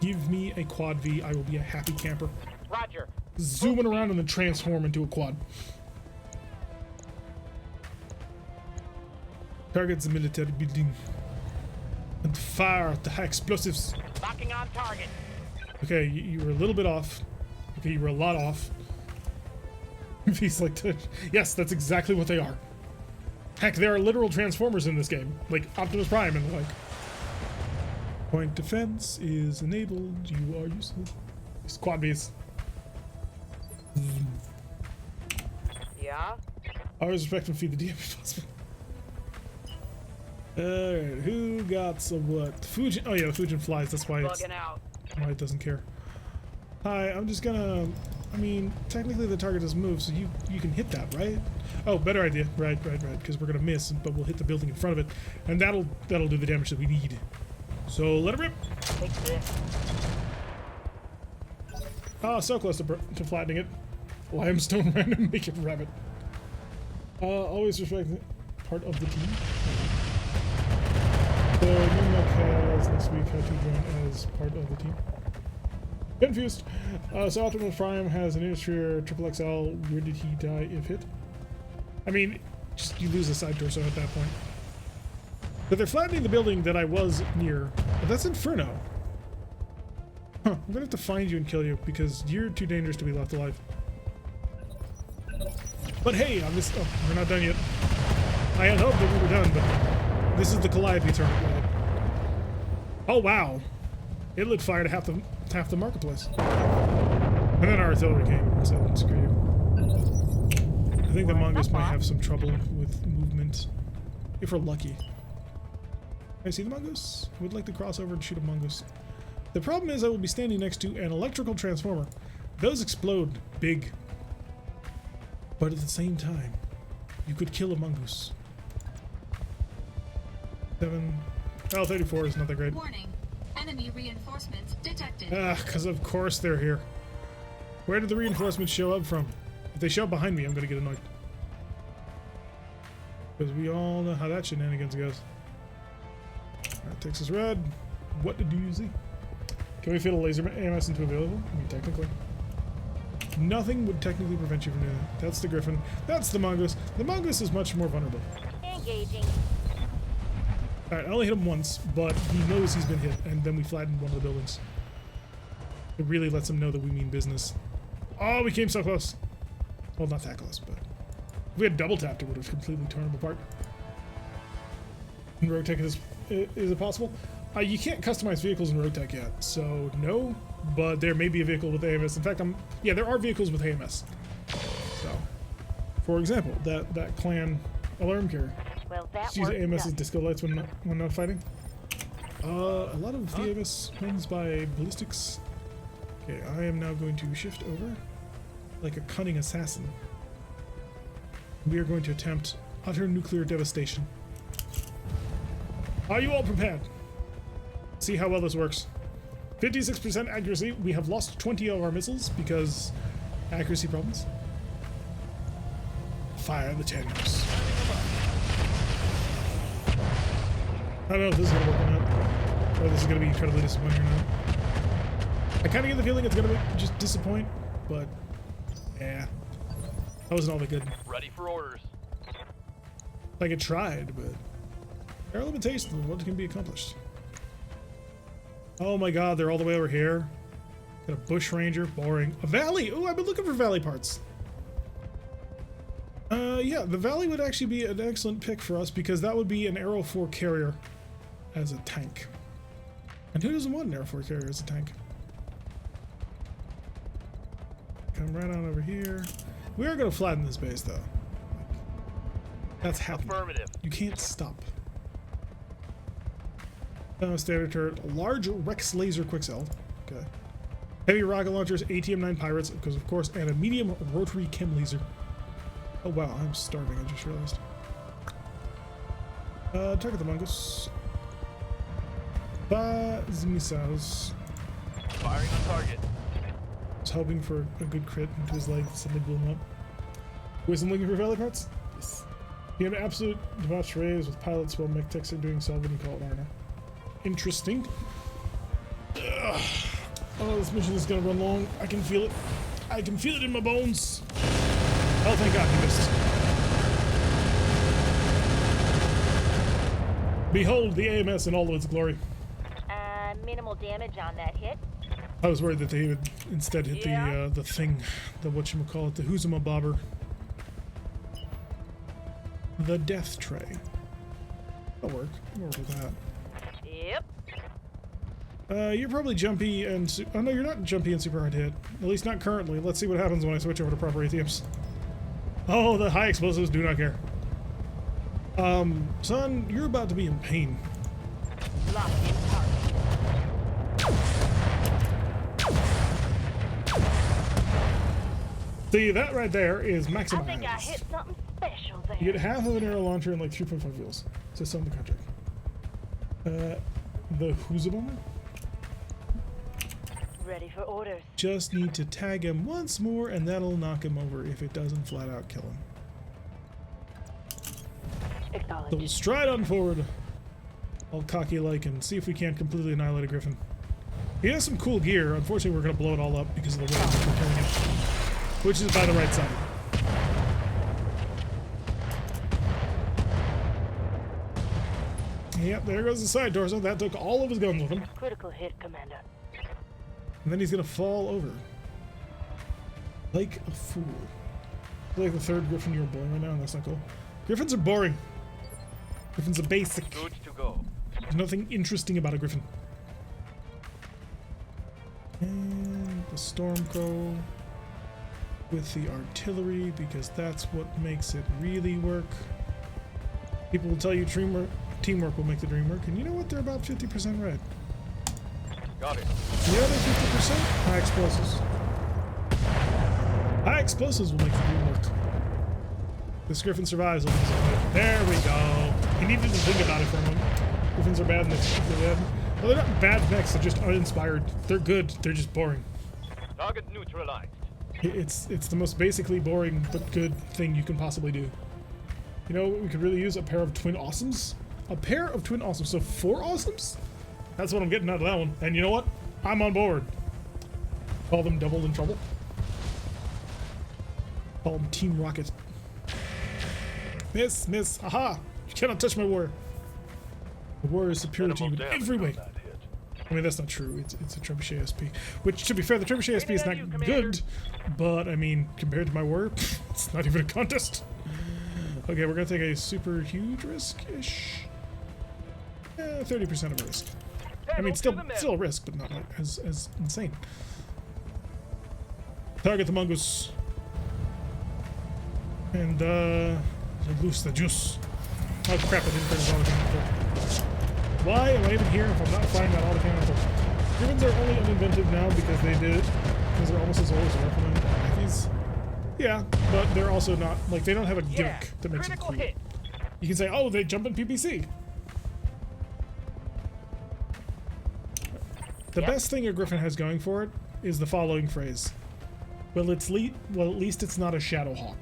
Give me a quad V. I will be a happy camper.
Roger.
Zooming around and then transform into a quad. Target the military building. And fire at the high explosives.
Locking on target.
Okay, you were a little bit off. Okay, you were a lot off. He's like, yes, that's exactly what they are. Heck, there are literal transformers in this game, like Optimus Prime, and like, point defense is enabled. You are useless. Squad base.
Yeah?
Always respect and feed the DM if possible. Alright, who got some what? Fujin. Oh yeah, Fujin flies. That's why it's
Bugging out.
why it doesn't care. Hi, I'm just gonna. I mean, technically the target doesn't move, so you can hit that, right? Oh, better idea. Right. Because we're gonna miss, but we'll hit the building in front of it, and that'll do the damage that we need. So let it rip.
Take this.
Ah, so close to flattening it. Limestone random make it rabbit. Always respect part of the team. The new mech has next week had to join as part of the team. Confused. So Optimus Prime has an Innisphere Triple XL. Where did he die if hit? I mean, just you lose a side torso at that point. But they're flattening the building that I was near. But that's Inferno. Huh, I'm gonna have to find you and kill you because you're too dangerous to be left alive. But hey, on this, oh, we're not done yet. I had hoped that we were done, but this is the Calliope tournament. Oh wow, it lit fire to half the marketplace. And then our artillery came and said, "Screw you." I think the mongoose might have some trouble with movement, if we're lucky. I see the mongoose. I would like to cross over and shoot a mongoose. The problem is I will be standing next to an electrical transformer. Those explode big. But at the same time, You could kill a mongoose. 7. Well, 34 is not that great.
Warning. Enemy reinforcements detected.
Because of course they're here. Where did the reinforcements show up from? If they show up behind me, I'm gonna get annoyed. Because we all know how that shenanigans goes. Alright, Texas Red. What did you see? Can we fit a laser AMS into available? I mean, technically. Nothing would technically prevent you from doing that. That's the Griffin. That's the Mongoose. The Mongoose is much more vulnerable.
Engaging.
Alright, I only hit him once, but he knows he's been hit, and then we flattened one of the buildings. It really lets him know that we mean business. Oh, we came so close. Well, not that close, but if we had double tapped, it would have completely torn him apart. In RogueTech, is it possible? You can't customize vehicles in RogueTech yet, so no, but there may be a vehicle with AMS. In fact, yeah, there are vehicles with AMS. So, for example, that clan alarm carrier.
Well, that
Use
worked.
AMS as disco lights when not fighting. A lot of the AMS runs by ballistics. Okay, I am now going to shift over like a cunning assassin. We are going to attempt utter nuclear devastation. Are you all prepared? See how well this works. 56% accuracy. We have lost 20 of our missiles because accuracy problems. Fire the tenders. I don't know if this is going to work or not. Or this is going to be incredibly disappointing or not. I kind of get the feeling it's going to just disappoint, but yeah. That wasn't all that good.
Ready for orders.
Like it tried, but there are limitations of what can be accomplished. Oh my god, they're all the way over here. Got a bush ranger, boring. A valley! Oh, I've been looking for valley parts. Yeah, the valley would actually be an excellent pick for us because that would be an Arrow 4 carrier as a tank. And who doesn't want an Arrow 4 carrier as a tank? Come right on over here. We are going to flatten this base, though. That's happening.
Affirmative.
You can't stop. Standard turret, a large Rex laser quicksell. Okay. Heavy rocket launchers, ATM-9 pirates, because of course, and a medium rotary chem laser. Oh wow, I'm starving. I just realized. Target the mongoose. Fire the missiles.
Firing on target.
I was hoping for a good crit into his leg. Suddenly blew him up. Wasn't looking for valley parts? Yes. He had absolute debauched rays with pilots while mech techs are doing solve and call it armor. Interesting. Ugh. Oh, this mission is gonna run long. I can feel it. I can feel it in my bones. Oh, thank God he missed. Behold the AMS in all of its glory.
Minimal damage on that hit.
I was worried that they would instead hit the thing, the whatchamacallit, the Huzuma Bobber. The death tray. That'll work. I'll work with that.
Yep.
You're probably jumpy and oh no, you're not jumpy and super hard hit. At least not currently. Let's see what happens when I switch over to proper ATMs. Oh, the high explosives do not care. Son, you're about to be in pain.
Locked in target.
See, that right there is
I
maximized.
think I hit something special there.
You get half of an arrow launcher and like 3.5 fuels. So sell the contract. The Huzabomber?
Ready for orders.
Just need to tag him once more and that'll knock him over if it doesn't flat out kill him. So we'll
Acknowledged.
stride on forward. All cocky like and see if we can't completely annihilate a Griffin. He has some cool gear. Unfortunately, we're going to blow it all up because of the way we're killing it. Which is by the right side. Yep, there goes the side torso. That took all of his guns with him.
Critical hit, Commander.
And then he's going to fall over. Like a fool. Like the third Griffin you're blowing right now, and that's not cool. Griffins are boring. Griffins are basic.
Good to go.
There's nothing interesting about a Griffin. And the Stormcrow with the artillery, because that's what makes it really work. People will tell you teamwork will make the dream work, and you know what? They're about 50% right.
Got it.
The other 50%? High explosives. High explosives will make the dream work. This Griffin survives. There we go. You need to think about it for a moment. Griffins are bad mechs. Well, they're not bad mechs. They're just uninspired. They're good. They're just boring.
Target neutralized.
It's the most basically boring but good thing you can possibly do. You know, we could really use a pair of twin awesomes. A pair of twin awesomes. So 4 awesomes? That's what I'm getting out of that one. And you know what? I'm on board. Call them double in trouble. Call them Team Rocket. Miss, haha! You cannot touch my war. The war is superior to you in every way. I mean, that's not true. It's a Trebuchet SP. Which, to be fair, the Trebuchet SP is not good, but I mean, compared to my war, it's not even a contest. Okay, we're gonna take a super huge risk-ish. 30% of a risk. I mean, still a risk, but not like as insane. Target the mongoose. And loose the juice. Oh crap! I didn't finish autocannon. Why am I even here if I'm not firing that autocannon? Griffins are only uninventive now because they did it. Because they're almost as old as Riflemen. These, yeah, but they're also not like they don't have a gimmick that makes it cool.
Hit.
You can say, oh, they jump in PPC. The best thing a Griffin has going for it is the following phrase. Well, at least it's not a Shadowhawk.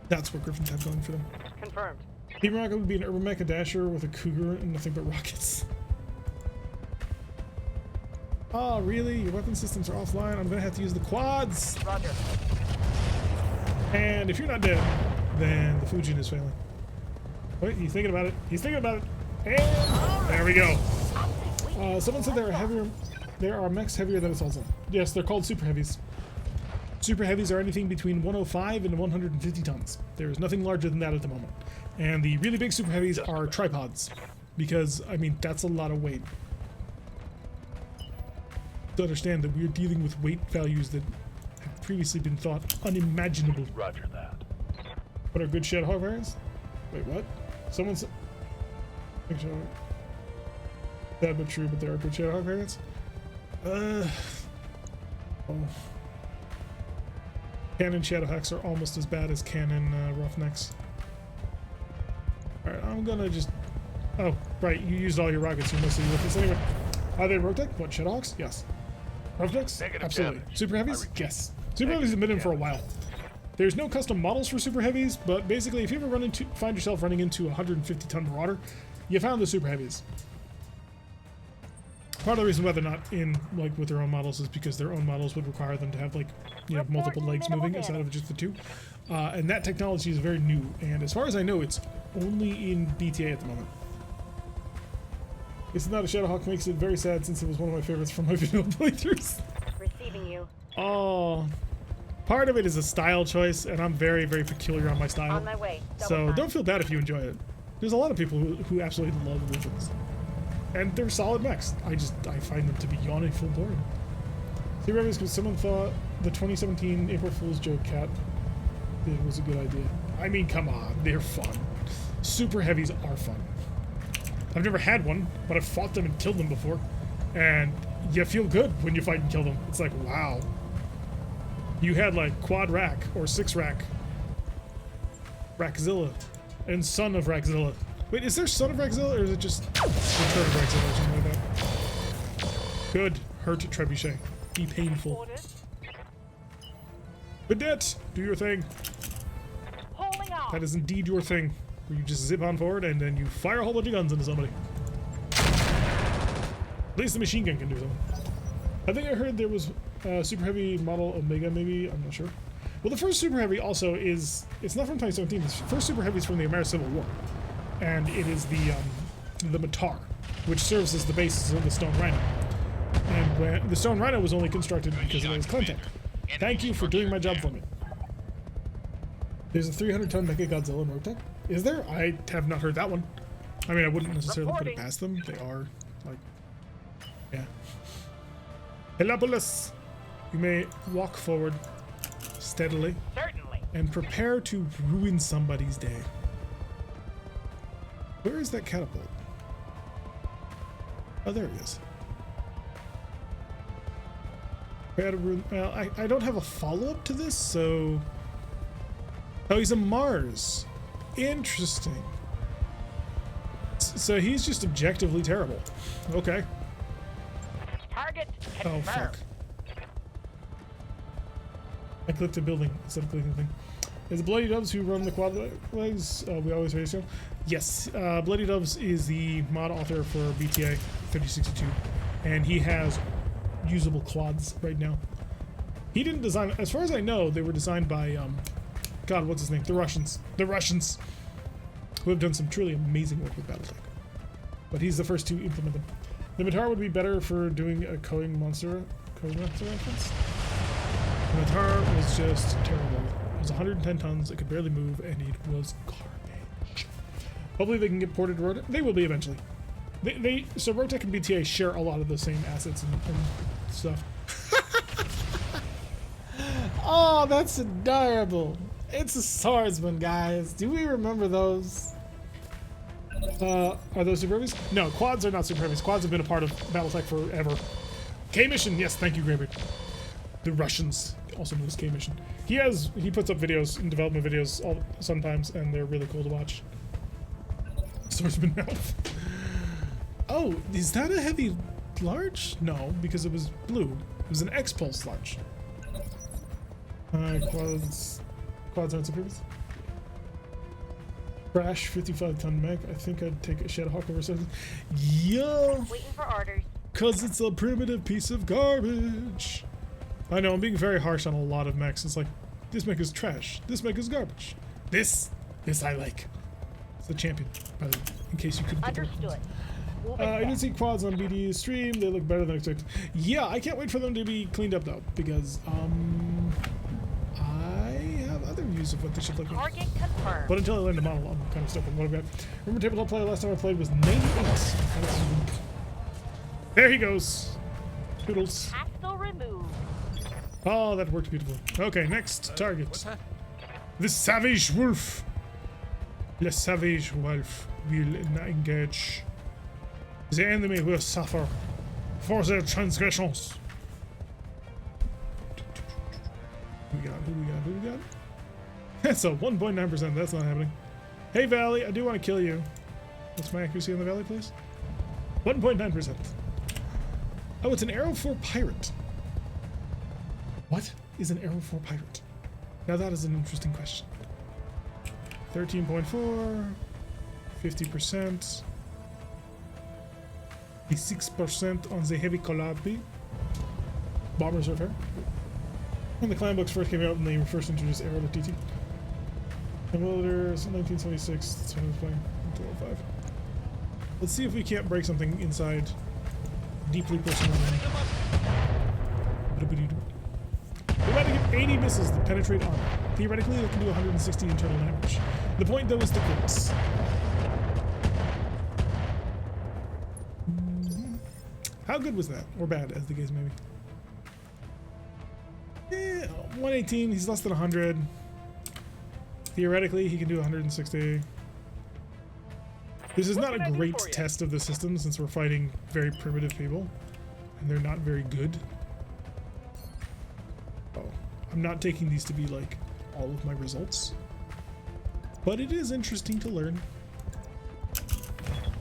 That's what Griffins have going for them.
Confirmed.
Team Rocket would be an Urban Mecha Dasher with a Cougar and nothing but rockets. Oh, really? Your weapon systems are offline? I'm gonna have to use the quads!
Roger.
And if you're not dead, then the Fujin is failing. Wait, he's thinking about it. He's thinking about it. And there we go. Someone said there are mechs heavier than Assault Zone. Yes, they're called Super Heavies. Super Heavies are anything between 105 and 150 tons. There is nothing larger than that at the moment. And the really big Super Heavies are tripods. Because, I mean, that's a lot of weight. To understand that we're dealing with weight values that have previously been thought unimaginable.
Roger that.
What are good Shadowhawk variants? Wait, what? Someone said... Sad but true, but there are good Shadowhawk variants? Oh. Canon Shadowhawks are almost as bad as Canon Roughnecks. Alright, I'm gonna just... Oh, right, you used all your rockets, you mostly with this anyway. Are they RogueTech? What, Shadowhawks? Yes. Roughnecks?
Negative
Absolutely.
damage.
Super Heavies? Yes. Super Heavies have been in for a while. There's no custom models for Super Heavies, but basically if you ever find yourself running into 150 ton marauder, you found the Super Heavies. Part of the reason why they're not in like with their own models is because their own models would require them to have like multiple legs moving instead of just the 2, and that technology is very new. And as far as I know, it's only in BTA at the moment. It's not a Shadowhawk makes it very sad since it was one of my favorites from my video playthroughs.
Receiving you.
Oh, part of it is a style choice, and I'm very, very peculiar on my style.
On my way.
So don't feel bad if you enjoy it. There's a lot of people who absolutely love Griffins. And they're solid mechs. I find them to be yawningful boring. Super Heavies because someone thought the 2017 April Fool's joke cat it was a good idea. I mean, come on, they're fun. Super Heavies are fun. I've never had one, but I've fought them and killed them before. And you feel good when you fight and kill them. It's like, wow. You had like quad rack or 6 rack. Rackzilla. And son of Rackzilla. Wait, is there son of Rackzilla or is it just return of Rackzilla or something like that? Good. Hurt Trebuchet. Be painful.
Orders.
Vedette, do your thing.
Holding on.
That is indeed your thing. Where you just zip on forward and then you fire a whole bunch of guns into somebody. At least the machine gun can do something. I think I heard there was a Super Heavy model Omega, maybe. I'm not sure. Well, the first Super Heavy also is... It's not from 2017. The first Super Heavy is from the American Civil War. And it is the Matar, which serves as the basis of the Stone Rhino. And when the Stone Rhino was only constructed because it was content. Thank you for doing my job for me. There's a 300-ton Mecha Godzilla in RogueTech. Is there? I have not heard that one. I mean, I wouldn't necessarily put it past them. They are, like, yeah. Helopolis! You may walk forward steadily.
Certainly.
And prepare to ruin somebody's day. Where is that catapult? Oh, there it is. Well, I don't have a follow-up to this, so... Oh, he's a Mars. Interesting. So he's just objectively terrible. Okay.
Target
Oh,
confirmed.
fuck. I clicked the building instead of clicking the thing. Is it Bloody Doves who run the quad legs? We always race them. Yes, Bloody Doves is the mod author for BTA 3062, and he has usable quads right now. He didn't design, as far as I know, they were designed by, God, what's his name? The Russians. The Russians, who have done some truly amazing work with BattleTech. But he's the first to implement them. The Matar would be better for doing a Coding Monster reference. The Matar was just terrible. It was 110 tons, it could barely move, and it was garbage. Hopefully they can get ported to RogueTech. They will be eventually. So RogueTech and BTA share a lot of the same assets and stuff. Oh, that's adorable. It's a swordsman, guys. Do we remember those? Are those super heavies? No, quads are not super heavies. Quads have been a part of BattleTech forever. K-Mission, yes, thank you, Graybeard. The Russians, also known as K-Mission. He puts up videos and development videos sometimes, and they're really cool to watch. Swordsman mouth. Oh, is that a heavy large? No, because it was blue. It was an X-Pulse large. Quads aren't super heavies. Crash 55-ton mech. I think I'd take a Shadowhawk over something. Yeah,
Waiting for orders.
cause it's a primitive piece of garbage. I know I'm being very harsh on a lot of mechs. It's like, this mech is trash. This mech is garbage. This I like. It's the champion, by the way, in case you couldn't get the
Understood.
reference.
Moving
I did
fast.
see quads on BD's stream. They look better than expected. Yeah, I can't wait for them to be cleaned up though, because I have other views of what they should look like.
Target confirmed.
But until I learn the model, I'm kind of stuck with what I've got. Remember tabletop play? Last time I played was 98. There he goes. Toodles.
Hostile removed.
Oh, that worked beautifully. Okay, next target. The Savage Wolf. The Savage Wolf will engage. The enemy will suffer for their transgressions. Who we got? That's a 1.9%. That's not happening. Hey, Valley, I do want to kill you. What's my accuracy on the Valley, please? 1.9%. Oh, it's an Arrow 4 Pirate. What is an Arrow 4 Pirate? Now that is an interesting question. 13.4, 50%, 6% on the heavy calliope. Bombers are fair. When the clan books first came out and they first introduced Arrow to TT. Emulator, 1976, that's when I was playing, 205. Let's see if we can't break something inside deeply personal. We're about to get 80 missiles that penetrate armor. Theoretically, they can do 160 internal damage. The point, though, is the clips. How good was that? Or bad, as the case may be. 118, he's less than 100. Theoretically, he can do 160. This is not a great test of the system since we're fighting very primitive people. And they're not very good. Oh, I'm not taking these to be like all of my results. But it is interesting to learn.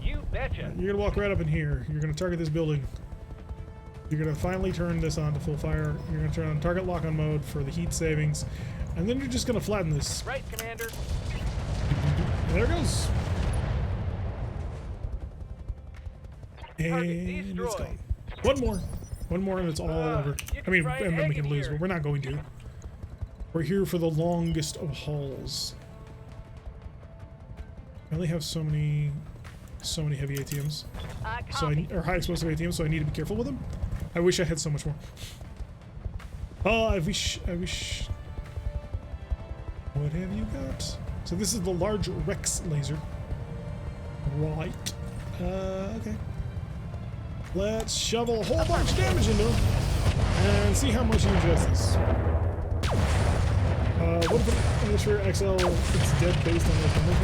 You betcha.
You're gonna walk right up in here. You're gonna target this building. You're gonna finally turn this on to full fire. You're gonna turn on target lock-on mode for the heat savings. And then you're just gonna flatten this.
Right, Commander.
There it goes.
Target
And it's
destroyed.
gone. One more and it's all over.
you
I
can
mean,
try
and then we
hanging
can lose,
here.
but we're not going to. We're here for the longest of hauls. I only have so many heavy ATMs, or high explosive ATMs, so I need to be careful with them. I wish I had so much more. Oh, I wish. What have you got? So this is the large Rex laser. Right. Okay. Let's shovel a whole bunch of damage into him and see how much he enjoys this. What if I'm sure XL it's dead based on those numbers?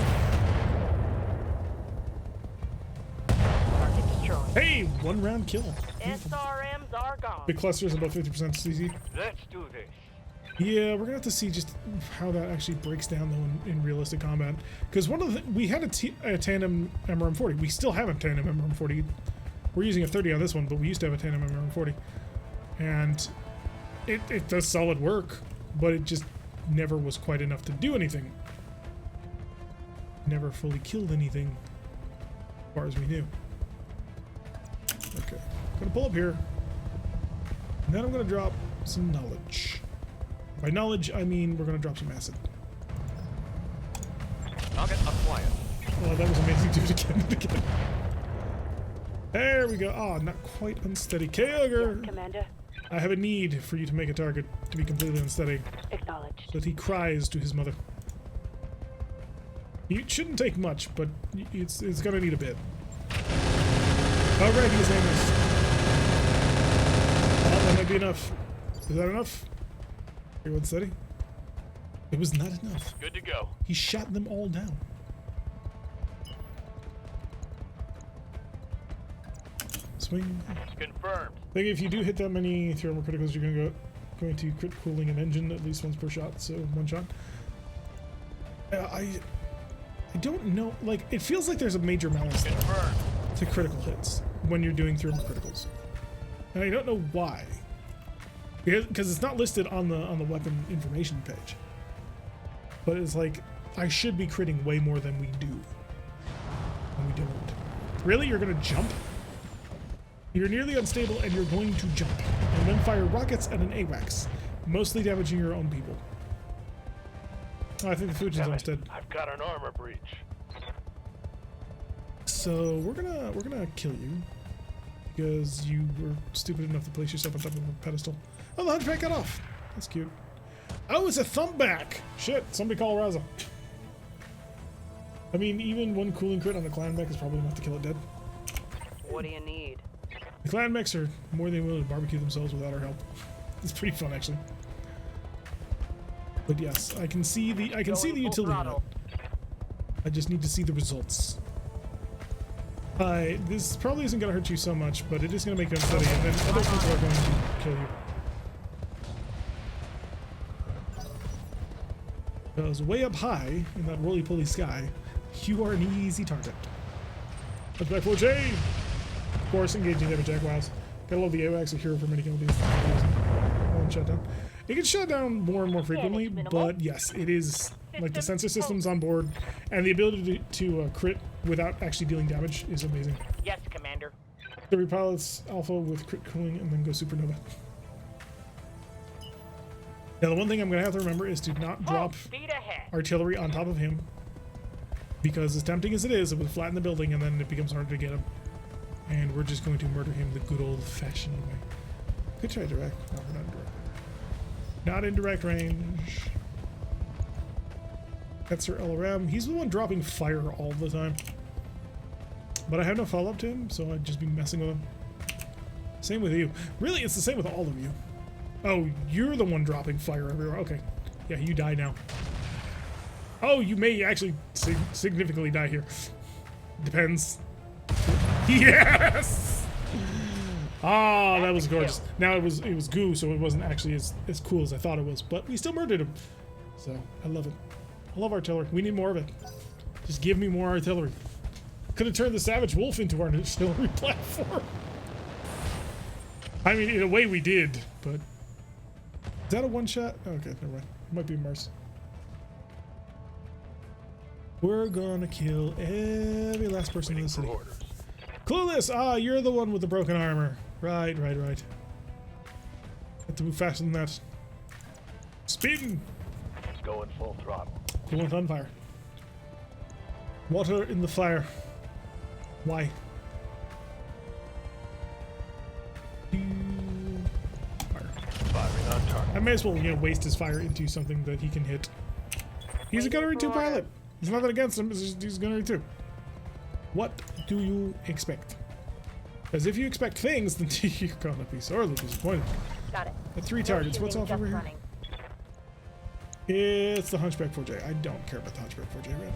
Target destroyed.
Hey, one round kill.
SRMs are gone.
Big clusters above 50% CC.
Let's do this.
Yeah, we're gonna have to see just how that actually breaks down though in realistic combat. Because one of the we had a tandem MRM40. We still have a tandem MRM40. We're using a 30 on this one, but we used to have a tandem MRM40, and it does solid work, but it just never was quite enough to do anything. Never fully killed anything, as far as we knew. Okay, I'm gonna pull up here, and then I'm gonna drop some knowledge. By knowledge, I mean we're gonna drop some acid.
Target acquired.
Oh, that was amazing. Do it again and again. There we go. Oh, not quite unsteady. Kyogre!
Commander,
I have a need for you to make a target to be completely unsteady,
acknowledged.
so that he cries to his mother. It shouldn't take much, but it's gonna need a bit. Alright, his name is. Oh, that might be enough. Is that enough? Everyone steady? It was not enough.
Good to go.
He shot them all down. Swing.
Confirmed.
I think if you do hit that many thermal criticals, you're going to crit cooling an engine at least once per shot, so one shot. I don't know, like, it feels like there's a major balance there
Confirmed.
to critical hits when you're doing thermal criticals, and I don't know why, because it's not listed on the weapon information page, but it's like I should be critting way more than we do, and we don't. Really, you're gonna jump? You're nearly unstable, and you're going to jump, and then fire rockets at an AWACS, mostly damaging your own people. Oh, I think the Fujin's
Damn it,
almost dead.
I've got an armor breach.
So we're gonna kill you because you were stupid enough to place yourself on top of a pedestal. Oh, the hunchback got off. That's cute. Oh, it's a thumpback. Shit! Somebody call Raza. I mean, even one cooling crit on a clan mech is probably enough to kill it dead.
What do you need?
The clan mechs are more than willing to barbecue themselves without our help. It's pretty fun, actually. But yes, I can see the utility of it. I just need to see the results. This probably isn't going to hurt you so much, but it is going to make you unsteady, and then other people are going to kill you. Because way up high in that roly-poly sky, you are an easy target. Let's back for J! Of course, engaging damage jack wows. Gotta love the AWACS, a hero for many abilities. One shutdown. It can shut down more and more frequently, but yes, it is like the sensor systems on board, and the ability to crit without actually dealing damage is amazing.
Yes, Commander.
So repilots alpha with crit cooling and then go supernova. Now the one thing I'm going to have to remember is to not drop
Speed ahead.
artillery on top of him, because as tempting as it is, it would flatten the building and then it becomes harder to get him. And we're just going to murder him the good old-fashioned way. Could try direct. No, we're not in direct. Not in direct range. That's Sir LRM. He's the one dropping fire all the time. But I have no follow-up to him, so I'd just be messing with him. Same with you. Really, it's the same with all of you. Oh, you're the one dropping fire everywhere. Okay. Yeah, you die now. Oh, you may actually significantly die here. Depends. Yes! Ah, that was gorgeous. Now it was goo, so it wasn't actually as cool as I thought it was, but we still murdered him. So I love it. I love artillery. We need more of it. Just give me more artillery. Could have turned the Savage Wolf into our artillery platform. I mean, in a way we did, but is that a one shot? Okay, never mind. It might be Merc. We're gonna kill every last person in the city. Clueless! Ah, you're the one with the broken armor. Right. Have to move faster than that. Spin!
It's going full throttle.
Cool with on fire. Water in the fire. Why? Fire.
Firing on target.
I may as well, waste his fire into something that he can hit. He's a Gunnery 2 pilot. There's nothing against him. It's just, he's Gunnery 2. What do you expect? Because if you expect things, then you're gonna be sorely disappointed.
Got it.
At 3 targets. What's off over here?
Running.
It's the Hunchback 4J. I don't care about the Hunchback 4J, right?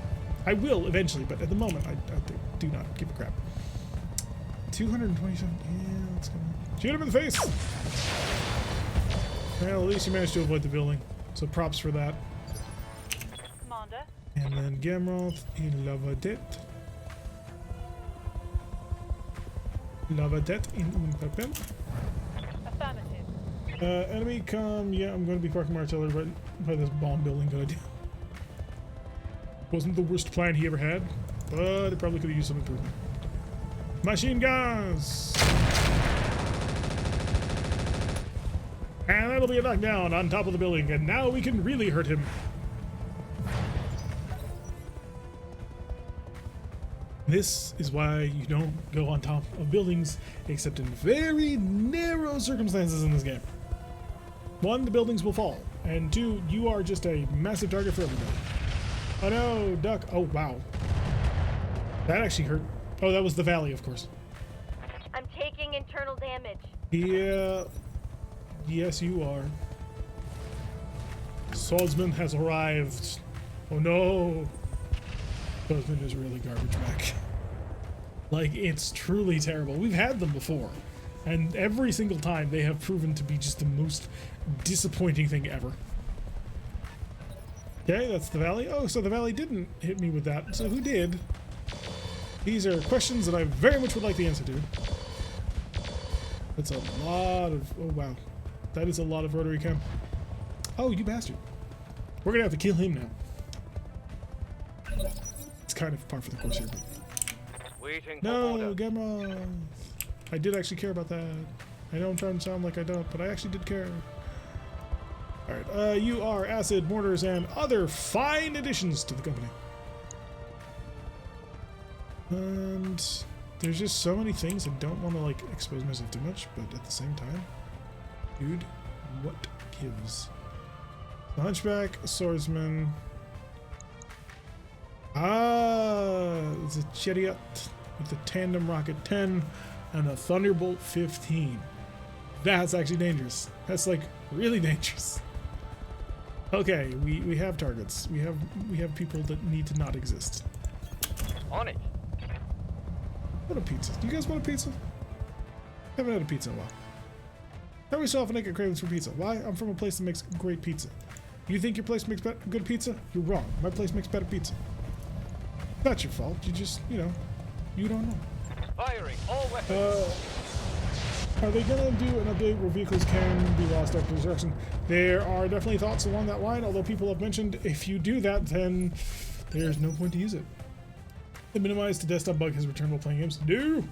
I will eventually, but at the moment, I do not give a crap. 227. Yeah, let's go. Shoot him in the face! Well, at least you managed to avoid the building. So props for that.
Commander.
And then Gamroth, il lava det. Lava det in un papel.
Affirmative.
Enemy come. Yeah, I'm going to be parking my artillery right by this bomb building. Good idea. Wasn't the worst plan he ever had, but it probably could have used some improvement. Machine guns! And that'll be a knockdown on top of the building, and now we can really hurt him. This is why you don't go on top of buildings except in very narrow circumstances in this game. One, the buildings will fall, and two, you are just a massive target for everybody. Oh no, duck. Oh wow. That actually hurt. Oh, that was the valley, of course.
I'm taking internal damage.
Yeah. Yes, you are. Swordsman has arrived. Oh no. Swordsman is really garbage back. Like, it's truly terrible. We've had them before, and every single time they have proven to be just the most disappointing thing ever. Okay, that's the valley. Oh, so the valley didn't hit me with that. So who did? These are questions that I very much would like the answer to. That's a lot of... Oh, wow. That is a lot of rotary cam. Oh, you bastard. We're gonna have to kill him now. It's kind of par for the course here, but...
Waiting for
No,
order.
Gamma! I did actually care about that. I know I'm trying to sound like I don't, but I actually did care. Alright, you are acid, mortars, and other fine additions to the company. And there's just so many things I don't want to, like, expose myself too much, but at the same time, dude, what gives? The Hunchback, a Swordsman. It's a Chariot with the Tandem Rocket 10 and a Thunderbolt 15. That's actually dangerous. That's, like, really dangerous. Okay, we have targets. We have people that need to not exist.
On it.
What a pizza. Do you guys want a pizza? Haven't had a pizza in a while. Every so often I get cravings for pizza. Why? I'm from a place that makes great pizza. You think your place makes good pizza? You're wrong. My place makes better pizza. Not your fault. You just, you know, you don't know.
Firing all weapons.
Are they gonna do an update where vehicles can be lost after destruction? There are definitely thoughts along that line, although people have mentioned if you do that, then there's no point to use it. The minimized to desktop bug has returned while playing games. No!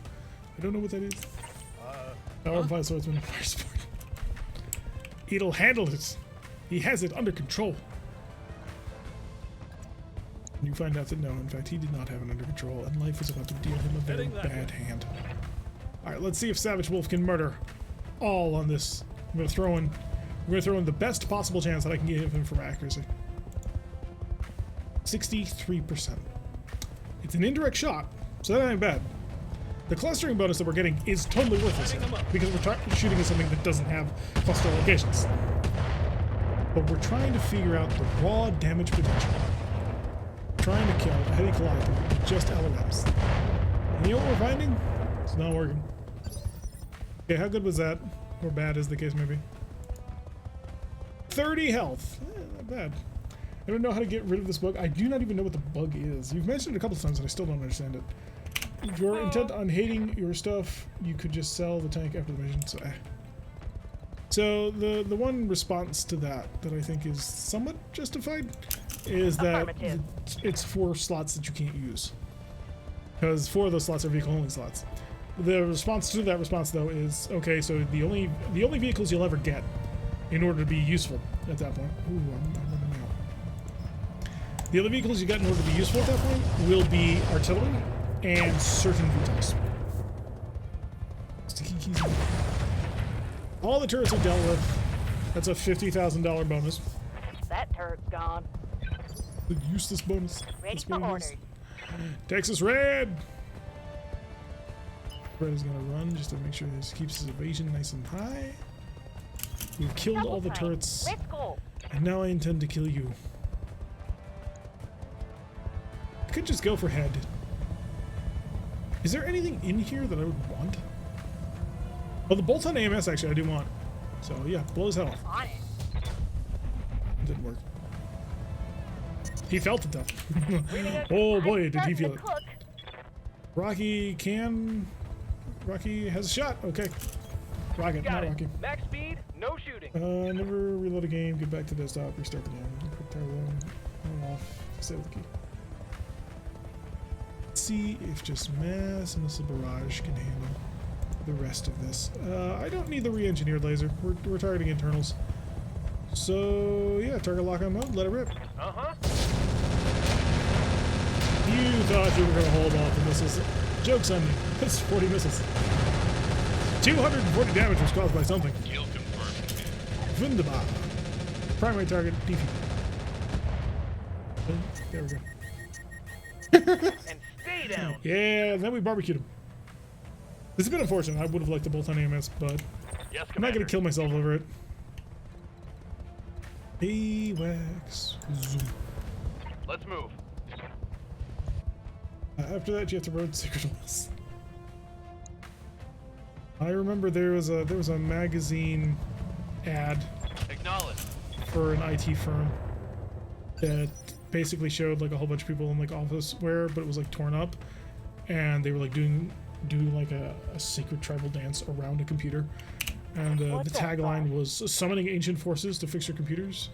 I don't know what that is. Power 5 Swordsman Fire Sport. It'll handle it. He has it under control. And you find out that no, in fact, he did not have it under control, and life was about to deal him a very bad hand. Alright, let's see if Savage Wolf can murder all on this. We're gonna throw in the best possible chance that I can give him from accuracy. 63%. It's an indirect shot, so that ain't bad. The clustering bonus that we're getting is totally worthless here, because we're shooting at something that doesn't have cluster locations. But we're trying to figure out the raw damage potential. Trying to kill a heavy collider with just LMS. And you know what we're finding? It's not working. Okay, how good was that? Or bad, as the case may be. 30 health. Not bad. I don't know how to get rid of this bug. I do not even know what the bug is. You've mentioned it a couple of times and I still don't understand it. If you're intent on hating your stuff, you could just sell the tank after the mission, so So the one response to that I think is somewhat justified is that it's 4 slots that you can't use. Because 4 of those slots are vehicle only slots. The response to that response though is, okay, so the only vehicles you'll ever get in order to be useful at that point. Ooh, I'm running out. The other vehicles you get in order to be useful at that point will be artillery and certain VTOLs. Sticky keys. All the turrets are dealt with. That's a $50,000 bonus.
That turret's gone.
The useless bonus.
Ready
That's
for
what it
orders.
is. Texas Red! Red is gonna run just to make sure this keeps his evasion nice and high. We've killed all the turrets,
Let's go.
and now I intend to kill you. I could just go for head. Is there anything in here that I would want? Well, the bolt on AMS actually I do want. So yeah, blow his head off.
On it.
It didn't work. He felt it though.
Reading a-
Oh boy,
I'm
did he
starting
feel
to
it.
cook.
Rocky has a shot. Okay. Rocket,
Got
not
it.
Rocky.
Max speed, no shooting.
Never reload a game, get back to desktop, restart the game. Quick tire load, turn off, stay with the key. Let's see if just mass missile barrage can handle the rest of this. I don't need the re-engineered laser. We're targeting internals. So yeah, target lock on mode, let it rip.
Uh-huh.
You thought you were gonna hold off the missiles. Joke's on you. That's 40 missiles. 240 damage was caused by something.
Kill confirmed.
Wunderbar. Primary target defeat. There we go.
And stay down.
Yeah, and then we barbecued him. This has been unfortunate. I would have liked the bolt on AMS, but
Yes,
I'm not
Commander.
gonna kill myself over it. AWACS. Zoom.
Let's move.
After that, you have to road secret list. I remember there was a magazine ad
Acknowledge.
for an IT firm that basically showed like a whole bunch of people in like office wear, but it was like torn up, and they were like doing like a secret tribal dance around a computer, and the tagline was summoning ancient forces to fix your computers,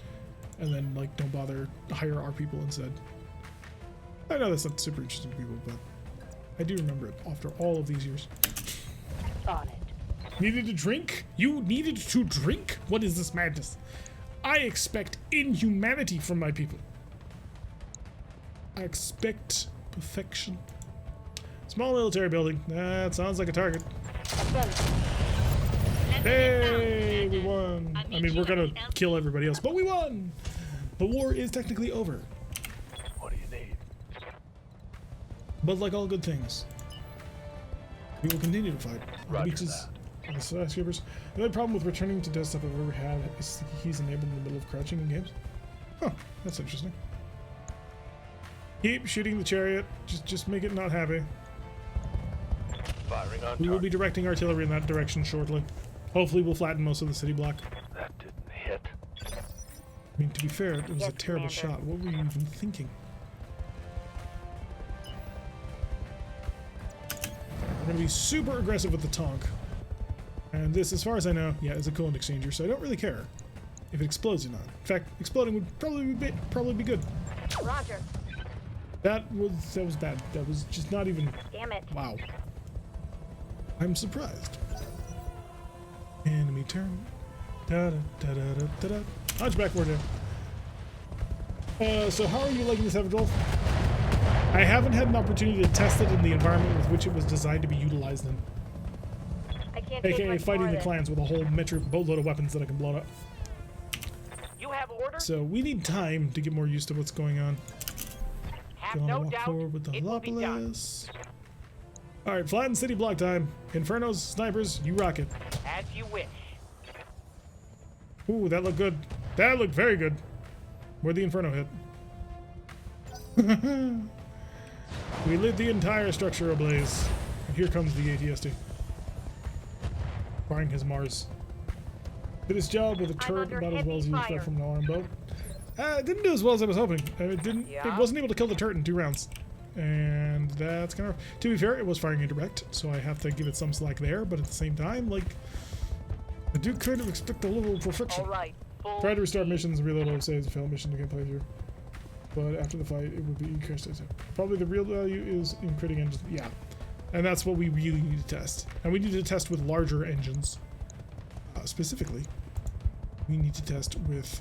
and then like don't bother, hire our people instead. I know that's not super interesting to people, but I do remember it after all of these years.
On it.
Needed to drink? You needed to drink? What is this madness? I expect inhumanity from my people. I expect perfection. Small military building. That sounds like a target. Hey, we won. I mean, we're gonna kill everybody else, but we won! The war is technically over.
What do you need?
But like all good things, we will continue to fight. On the
Roger
beaches, on the skyscrapers. The only problem with returning to desktop I've ever had is he's enabled in the middle of crouching in games. Huh, that's interesting. Keep shooting the chariot. Just make it not happy.
Firing on
We will
target.
be directing artillery in that direction shortly. Hopefully we'll flatten most of the city block.
That didn't hit.
I mean, to be fair, it was
Yes,
a terrible
Commander.
shot. What were you even thinking? We're going to be super aggressive with the Tonk. And this, as far as I know, yeah, is a coolant exchanger, so I don't really care if it explodes or not. In fact, exploding would probably be good.
Roger.
That was bad. That was just not even...
Damn it.
Wow. I'm surprised. Enemy turn. Da da da da da da da. Hunchback warrior. So how are you liking this Everdolf? I haven't had an opportunity to test it in the environment with which it was designed to be utilized in.
I can't take
AKA
much
fighting
more
the
of
clans with a whole metric boatload of weapons that I can blow up.
You have orders?
So we need time to get more used to what's going on.
Have
Gonna
no
walk
doubt
forward with the
it will be done.
Holopolis. Alright, flatten city block time. Infernos, snipers, you rock it.
As you wish.
Ooh, that looked good. That looked very good. Where'd the Inferno hit? We lit the entire structure ablaze. And here comes the ATST. Firing his Mars. Did his job with a turret
under
about as well as
heavy
you expect
fire.
from an alarm boat. It didn't do as well as I was hoping. It didn't. It
Yeah?
wasn't able to kill the turret in 2 rounds. And that's kind of... To be fair, it was firing indirect, so I have to give it some slack there, but at the same time, like... I do kind of expect a little perfection.
All right. Full
Try to restart
speed.
missions, reload all saves, fail mission to get playthrough. But after the fight, it would be crash test. Probably the real value is in critting engines. Yeah. And that's what we really need to test. And we need to test with larger engines. Specifically, we need to test with...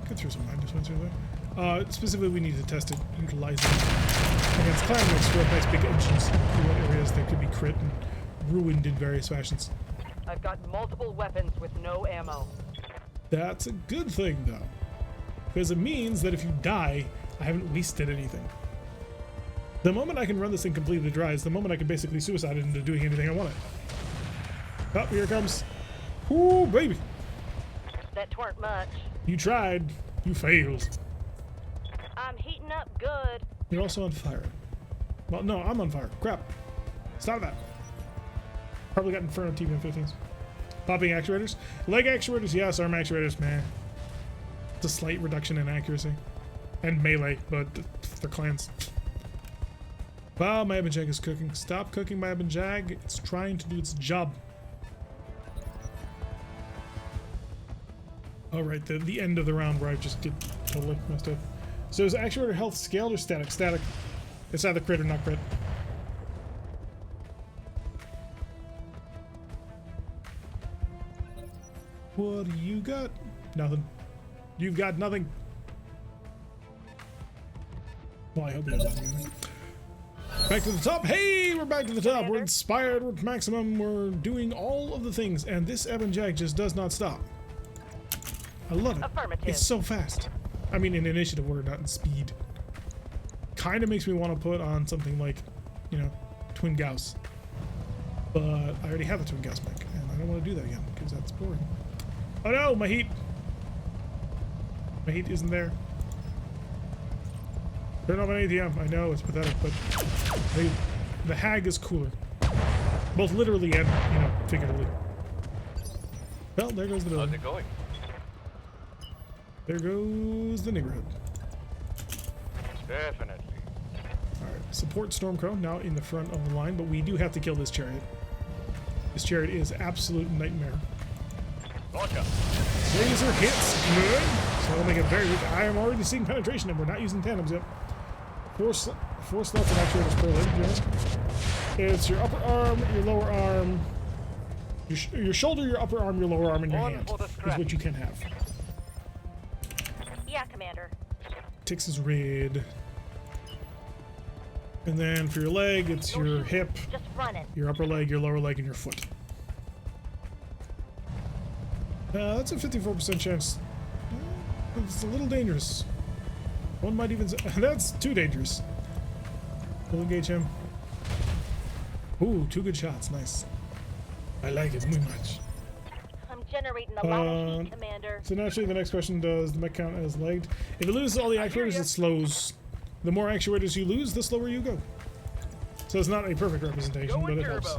Get through some mine dispenser there. Specifically, we need to test it utilizing against clan mix with nice big engines in areas that could be crit and ruined in various fashions.
I've got multiple weapons with no ammo.
That's a good thing, though. Because it means that if you die, I haven't wasted anything. The moment I can run this thing completely dry is the moment I can basically suicide it into doing anything I want it. Oh, here it comes. Ooh, baby.
That tweren't much.
You tried. You failed.
I'm heating up good.
You're also on fire. Well, no, I'm on fire. Crap. Stop that. Probably got Inferno TBM-15s. Popping actuators. Leg actuators, yes. Arm actuators, man. It's a slight reduction in accuracy. And melee, but they're clans. Wow, my Ebon Jag is cooking. Stop cooking, my Ebon Jag. It's trying to do its job. Alright, the end of the round where I just get totally messed up. So is actuator health scaled or static? Static. It's either crit or not crit. What do you got? Nothing. You've got nothing. Well, I hope he doesn't have anything. Back to the top. Hey, we're back to the top. We're inspired. We're at maximum. We're doing all of the things. And this Ebon Jag just does not stop. I love it.
Affirmative.
It's so fast. I mean, in initiative order, not in speed. Kind of makes me want to put on something like, you know, Twin Gauss. But I already have a Twin Gauss mech, and I don't want to do that again because that's boring. Oh no, my heat! My heat isn't there. Turn off an ATM. I know it's pathetic, but the Hag is cooler, both literally and, you know, figuratively. Well, there goes the building.
How's it going?
There goes the neighborhood.
Definitely.
Alright, support Stormcrow now in the front of the line, but we do have to kill this chariot. This chariot is absolute nightmare.
Gotcha.
Laser hits, good. So that'll make it very weak. I am already seeing penetration and we're not using tandems yet. Four slots of actuators per leg, yeah. It's your upper arm, your lower arm, your shoulder, your upper arm, your lower arm, and your hand is what you can have.
Yeah, Commander.
Tix is red. And then for your leg, it's your hip,
Just running.
your upper leg, your lower leg, and your foot. That's a 54% chance. It's a little dangerous. One might even say, that's too dangerous. We'll engage him. Ooh, 2 good shots. Nice. I like it muy much.
I'm generating a lot of heat, Commander.
So naturally, the next question, does the mech count as legged? If it loses all the actuators, it slows. The more actuators you lose, the slower you go. So it's not a perfect representation, but it helps.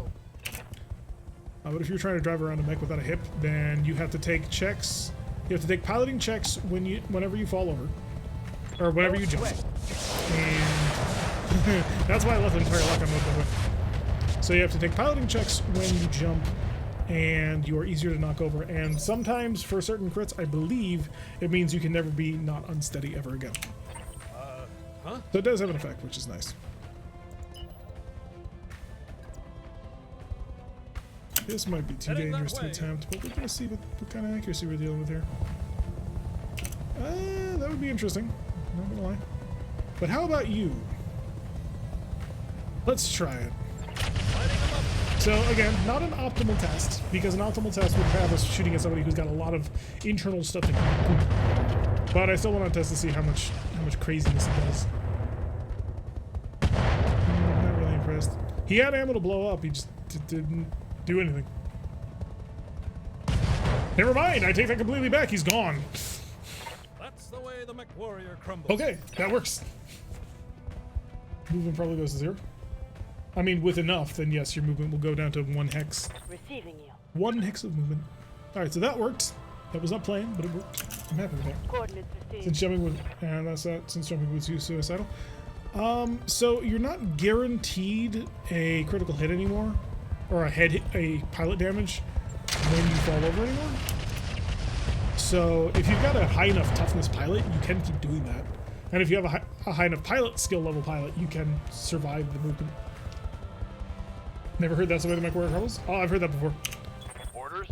But if you're trying to drive around a mech without a hip, then you have to take checks. You have to take piloting checks whenever you fall over, or whenever you jump. And that's why I left the entire lock-on mode that way. So you have to take piloting checks when you jump, and you are easier to knock over. And sometimes, for certain crits, I believe it means you can never be not unsteady ever again. So it does have an effect, which is nice. This might be too dangerous to attempt, but we're gonna see what kind of accuracy we're dealing with here. That would be interesting, not gonna lie. But how about you? Let's try it. So again, not an optimal test, because an optimal test would have us shooting at somebody who's got a lot of internal stuff to do. But I still want to test to see how much craziness it does. Not really impressed. He had ammo to blow up, he just didn't do anything. Never mind, I take that completely back, he's gone.
That's the way the mech warrior crumbles.
Okay, that works. Movement probably goes to 0. I mean, with enough, then yes, your movement will go down to 1 hex.
Receiving you.
1 hex of movement. Alright, so that worked. That was not planned, but it worked. I'm happy with that.
Coordinates received.
Since jumping was, and that's that, since jumping was suicidal. So you're not guaranteed a critical hit anymore, or a pilot damage when you fall over anymore. So if you've got a high enough toughness pilot, you can keep doing that. And if you have a high enough pilot skill level pilot, you can survive the movement. Never heard that's the way the mech warrior crumbles? Oh, I've heard that before.
Orders?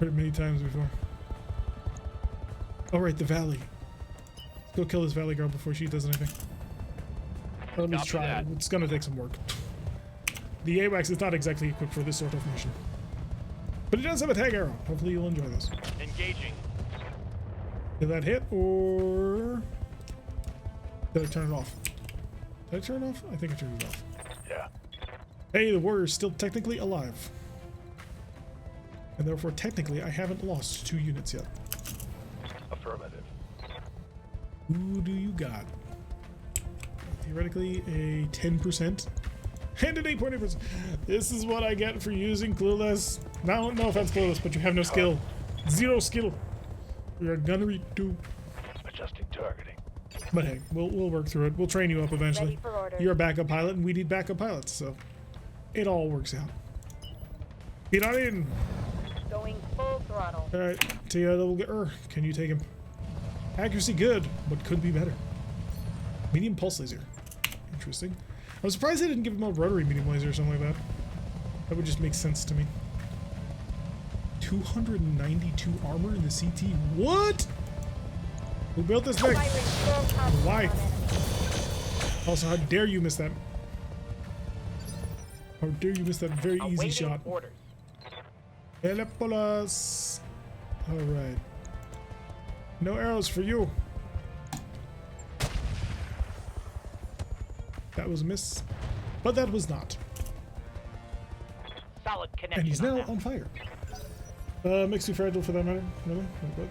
Heard it many times before. Oh right, the valley. Let's go kill this valley girl before she does anything. Or at least
Copy
try.
that.
It's gonna take some work. The AWACS is not exactly equipped for this sort of mission. But it does have a tag arrow. Hopefully you'll enjoy this.
Engaging.
Did that hit, or did I turn it off? Did I turn it off? I think I turned it off.
Yeah.
Hey, the warrior's still technically alive. And therefore, technically, I haven't lost 2 units yet.
Affirmative.
Who do you got? theoretically a 10% and an 8.8%. This is what I get for using Clueless. No offense, Clueless, but you have no skill. Zero skill. You're a gunnery too.
Adjusting targeting.
But hey, we'll work through it. We'll train you up eventually.
Ready for orders.
You're a backup pilot, and we need backup pilots, so it all works out. Get on in.
Going full throttle.
All right, TI level. Can you take him? Accuracy good, but could be better. Medium pulse laser. Interesting. I'm surprised they didn't give him a rotary medium laser or something like that. That would just make sense to me. 292 armor in the CT. What? Who built this thing?
Firing full power
Why?
on it.
Also, how dare you miss that? How dare you miss that very easy
Awaiting
shot?
orders.
Elepolas. All right. No arrows for you. That was a miss, but that was not.
Solid connection.
And he's now
that.
on fire. Makes you fragile for that matter. Really? What?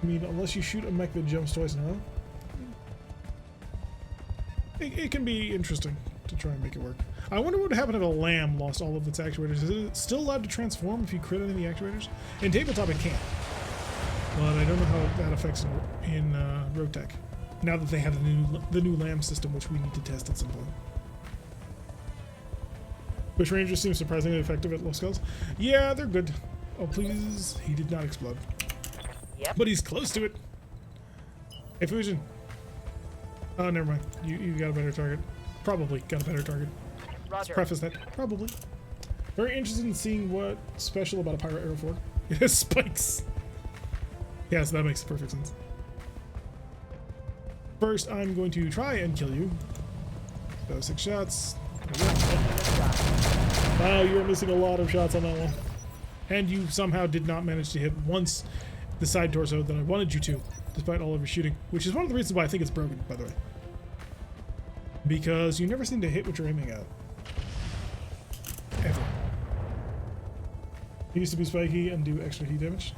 I mean, unless you shoot a mech that jumps twice in a row. It can be interesting to try and make it work. I wonder what would happen if a lamb lost all of its actuators. Is it still allowed to transform if you crit any of the actuators? In tabletop it can. But I don't know how that affects in RogueTech. Now that they have the new lamb system, which we need to test at some point. Bush Rangers seem surprisingly effective at low skulls. Yeah, they're good. Oh, please. He did not explode.
Yep.
But he's close to it. Hey, Fusion. Oh, never mind. You got a better target. Probably got a better target. Let's
Roger.
preface that. Probably. Very interested in seeing what's special about a Pyro Arrow 4. It has spikes. Yeah, so that makes perfect sense. First, I'm going to try and kill you. So 6 shots. Wow, you were missing a lot of shots on that one. And you somehow did not manage to hit once the side torso that I wanted you to, despite all of your shooting. Which is one of the reasons why I think it's broken, by the way. Because you never seem to hit what you're aiming at. Ever. It used to be spiky and do extra heat damage.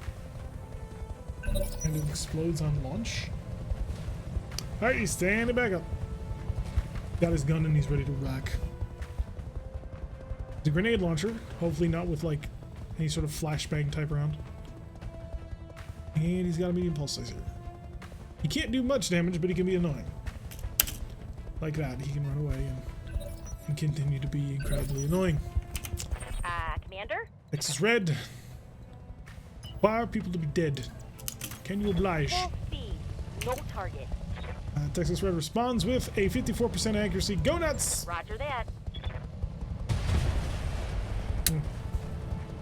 And it explodes on launch. Alright, he's standing back up. Got his gun and he's ready to rock. The grenade launcher, hopefully not with like any sort of flashbang type round. And he's got a medium pulse laser. He can't do much damage, but he can be annoying. Like that, he can run away and continue to be incredibly annoying.
Commander?
Texas Red. Require people to be dead. Can you oblige?
Full speed. No target.
Texas Red responds with a 54% accuracy. Go nuts!
Roger that.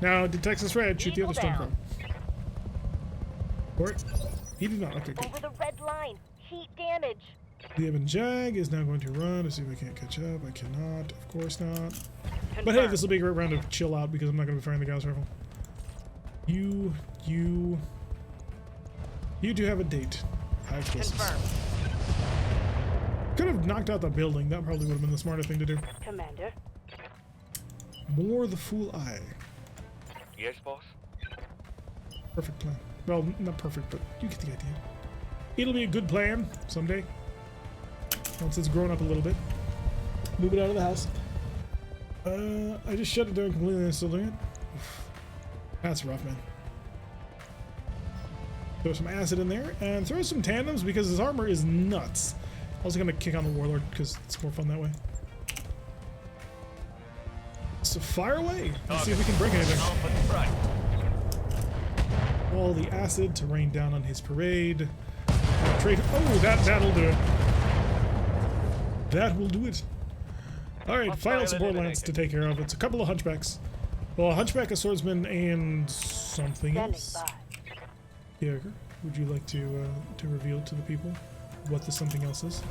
Now, did Texas Red shoot the
Eagle
other Stormcrow?
down.
Or he did not. Okay, good.
Over the red line. Heat damage.
The Ebon Jag is now going to run to see if I can't catch up. I cannot. Of course not. But hey,
Confirmed.
this will be a great round of chill out because I'm not going to be firing the Gauss rifle. You do have a date. High explosives.
Confirmed.
Could have knocked out the building. That probably would have been the smarter thing to do.
Commander.
More the fool eye.
Yes, boss.
Perfect plan. Well, not perfect, but you get the idea. It'll be a good plan someday. Once it's grown up a little bit. Move it out of the house. I just shut it down completely and still doing it. Oof. That's rough, man. Throw some acid in there and throw some tandems because his armor is nuts. Also gonna kick on the Warlord because it's more fun that way. So fire away. Let's see if we can break anything.
Right.
All the acid to rain down on his parade. Oh, that'll do it. That will do it. All right, final support lance to take care of. It's a couple of hunchbacks. Well, a hunchback, a swordsman, and something
Standing
else.
by.
Yeah, would you like to reveal to the people what the something else is?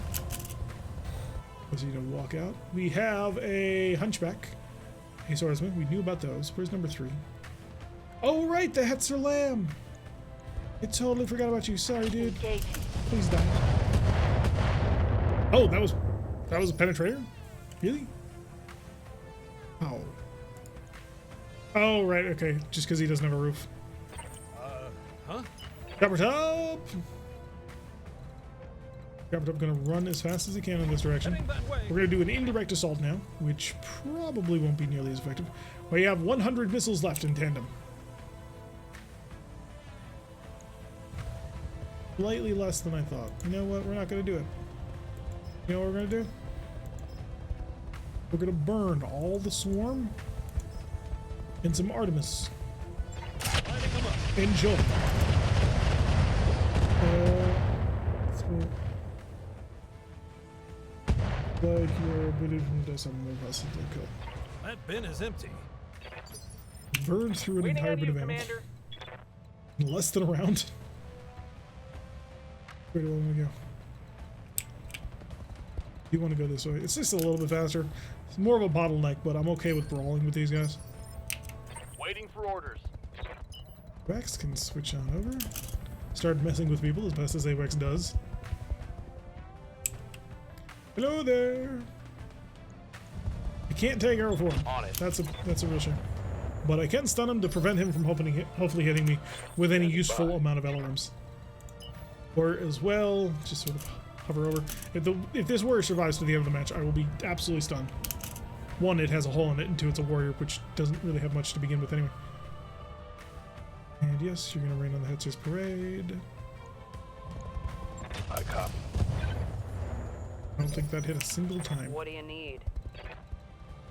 Was he to walk out? We have a hunchback, a swordsman. We knew about those. Where's number 3? Oh, right, the Hetzer Lamb. I totally forgot about you. Sorry, dude.
Engage.
Please die. Oh, that was a penetrator? Really? Oh. Oh, right, okay. Just because he doesn't have a roof.
Huh?
Cover top! Grab it up, gonna run as fast as he can in this direction.
Heading that way.
We're gonna do an indirect assault now, which probably won't be nearly as effective. We have 100 missiles left in tandem. Slightly less than I thought. You know what? We're not gonna do it. You know what we're gonna do? We're gonna burn all the swarm and some Artemis.
Lighting them up.
Enjoy. Like your ability does something more possibly cool.
That bin is empty.
Burn through an
Waiting
entire
on
bit
you,
of ammo.
Commander.
In less than a round. Where do I want to go? You want to go this way. It's just a little bit faster. It's more of a bottleneck, but I'm okay with brawling with these guys.
Waiting for orders.
Rex can switch on over. Start messing with people as best as AWEX does. Hello there. I can't take arrow for him.
On it.
That's a real shame. But I can stun him to prevent him from hopefully hitting me with any useful amount of LRMs. Or as well, just sort of hover over. If this warrior survives to the end of the match, I will be absolutely stunned. One, it has a hole in it, and two, it's a warrior, which doesn't really have much to begin with anyway. And yes, you're gonna rain on the Hetzer's parade.
I copy.
I don't think that hit a single time.
What do you need?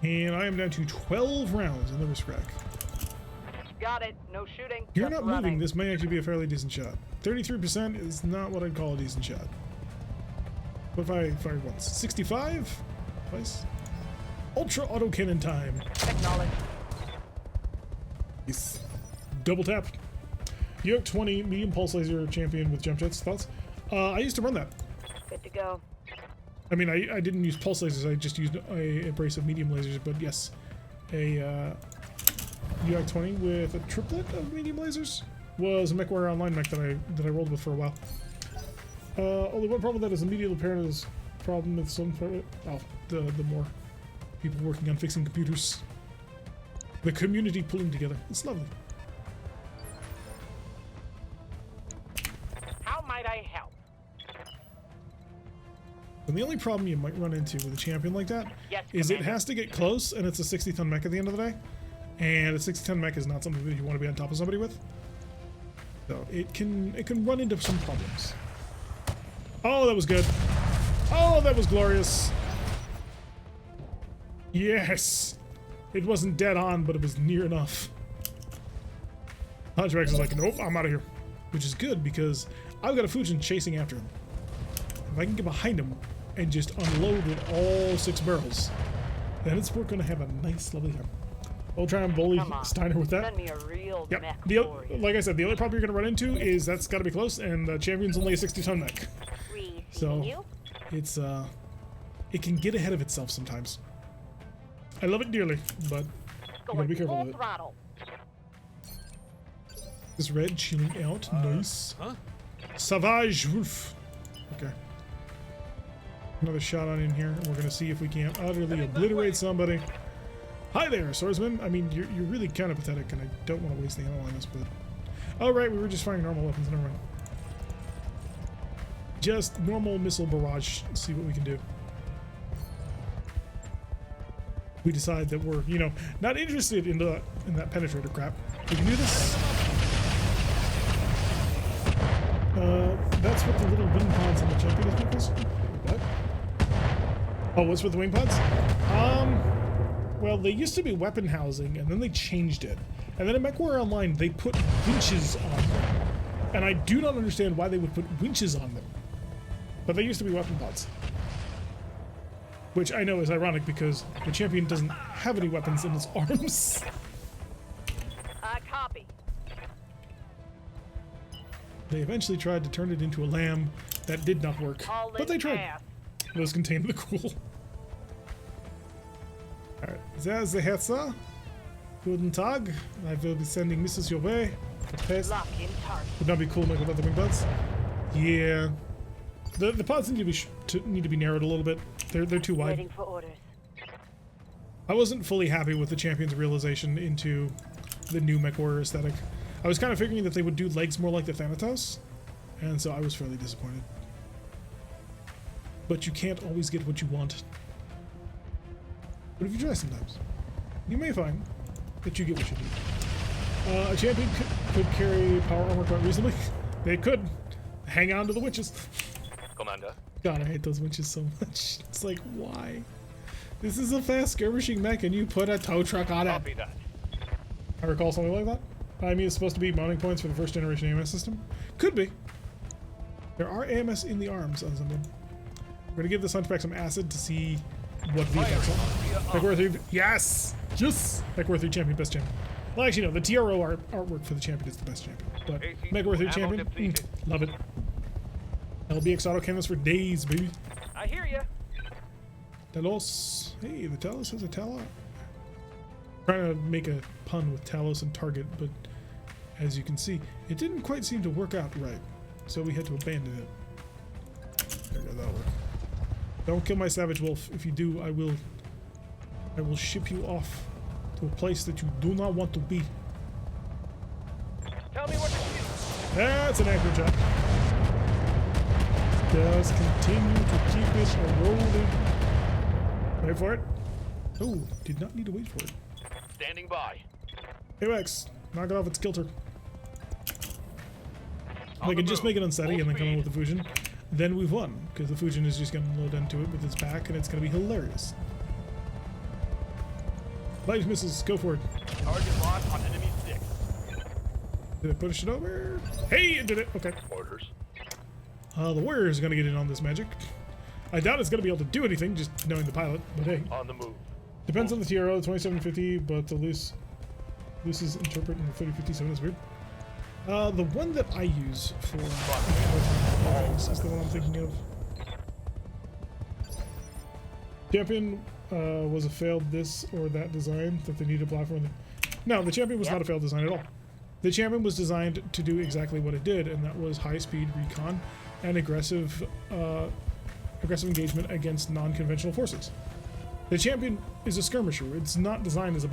And I am down to 12 rounds in the risk rack.
Got it. No shooting.
You're
just
not moving.
running.
This may actually be a fairly decent shot. 33% is not what I'd call a decent shot. What if I fired once? 65? Twice? Ultra auto cannon time.
Acknowledge.
Yes. Double tap. Yoke 20 medium pulse laser champion with jump jets. Thoughts? I used to run that.
Good to go.
I mean, I didn't use pulse lasers. I just used a brace of medium lasers. But yes, a UAC 20 with a triplet of medium lasers was a MechWarrior Online mech that I rolled with for a while. Only one problem with that is immediate apparent is problem with some the more people working on fixing computers. The community pulling together. It's lovely.
How might I help?
And the only problem you might run into with a champion like that
Yes,
is it
Commander.
has to get close, and it's a 60-ton mech at the end of the day. And a 60-ton mech is not something that you want to be on top of somebody with. So it can run into some problems. Oh, that was good. Oh, that was glorious. Yes. It wasn't dead on, but it was near enough. Hunchback is like, nope, I'm out of here. Which is good because I've got a Fujin chasing after him. If I can get behind him and just unload with all 6 barrels, then we're going to have a nice, lovely time. I'll try and bully
Come on.
Steiner with that.
Send me a real
Yep.
mech warrior.
Like I said, the only problem you're going to run into is that's got to be close, and the champion's only a 60-ton mech.
Receiving
So
you.
it's it can get ahead of itself sometimes. I love it dearly, but you gotta
Going
be careful
full
with it.
throttle.
This red chilling out, nice.
Huh?
Savage Wolf. Okay. Another shot on in here, and we're gonna see if we can utterly obliterate somebody. Hi there, swordsman. I mean, you're really kind of pathetic, and I don't want to waste the ammo on this, but... Oh, right, we were just firing normal weapons, never mind. Just normal missile barrage, see what we can do. We decide that we're, you know, not interested in that penetrator crap. We can do this. That's what the little wing pods in the champion is because. What? Oh, what's with the wing pods? Well, they used to be weapon housing, and then they changed it. And then in MechWarrior Online, they put winches on them. And I do not understand why they would put winches on them. But they used to be weapon pods. Which I know is ironic because the champion doesn't have any weapons in his arms.
Copy.
They eventually tried to turn it into a lamb. That did not work.
All
But they
in
tried.
path.
It was contained with the cool. Alright, there's the Herzer. Guten Tag. I will be sending missiles your way. For test.
Lock in target.
Would not be cool like without the wing pods. Yeah. The pods need to be narrowed a little bit. They're too wide.
Waiting for orders.
I wasn't fully happy with the champion's realization into the new MechWarrior aesthetic. I was kind of figuring that they would do legs more like the Thanatos, and so I was fairly disappointed. but you can't always get what you want. But if you try sometimes, you may find that you get what you need. A champion could carry power armor quite reasonably. They could. Hang on to the winches.
Commander.
God, I hate those winches so much. It's like, why? This is a fast skirmishing mech and you put a tow truck on it.
Copy that.
I recall something like that. I mean, it's supposed to be mounting points for the first generation AMS system. Could be. There are AMS in the arms on something. We're gonna give this hunchback some acid to see what the effects are. Mech War 3, yes! Yes! Mech War 3 champion, best champion. Well, actually, no, the TRO artwork for the champion is the best champion. But Mech War 3 champion, love it. LBX autocannons for days, baby.
I hear you.
Talos. Hey, the Talos has a Tala. Trying to make a pun with Talos and Target, but as you can see, it didn't quite seem to work out right. So we had to abandon it. There we go, that'll work. Don't kill my Savage Wolf. If you do, I will ship you off to a place that you do not want to be.
Tell me what to do.
That's an accurate shot. Just continue to keep it rolling. Wait for it. Oh, did not need to wait for it.
Standing by.
Hey Rex, knock it off its kilter. They can just make it unsteady and then come in with the fusion. Then we've won, because the fusion is just going to load into it with its back and it's going to be hilarious. Light missiles, go for it.
Target locked on enemy 6.
Did it push it over? Hey, it did it. Okay.
Orders.
The warrior is going to get in on this magic. I doubt it's going to be able to do anything, just knowing the pilot, but hey.
On the move.
Depends on the TRO, 2750, but the Luce's interpret in the 3057 is weird. The one that I use for is the one I'm thinking of. Champion was a failed this or that design that they needed a platform. No, the Champion was not a failed design at all. The Champion was designed to do exactly what it did, and that was high-speed recon and aggressive engagement against non-conventional forces. The Champion is a skirmisher. It's not designed as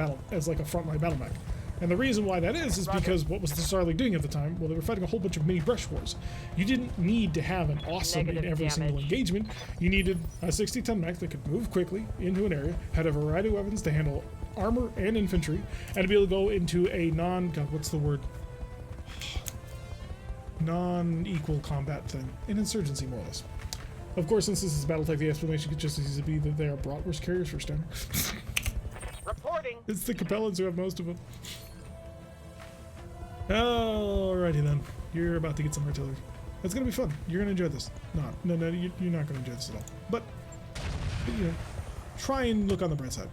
like a frontline battle mech. And the reason why that is because what was the Star League doing at the time? Well, they were fighting a whole bunch of mini brush wars. You didn't need to have an awesome in every single engagement. You needed a 60-ton mech that could move quickly into an area, had a variety of weapons to handle armor and infantry, and to be able to go into a non-equal combat thing. An insurgency, more or less. Of course, since this is BattleTech, the explanation could just as easily be that they are bratwurst carriers for Steiner.
Reporting.
It's the Capellans who have most of them. Alrighty then. You're about to get some artillery. It's gonna be fun. You're gonna enjoy this. No, you're not gonna enjoy this at all. But, you know, try and look on the bright side.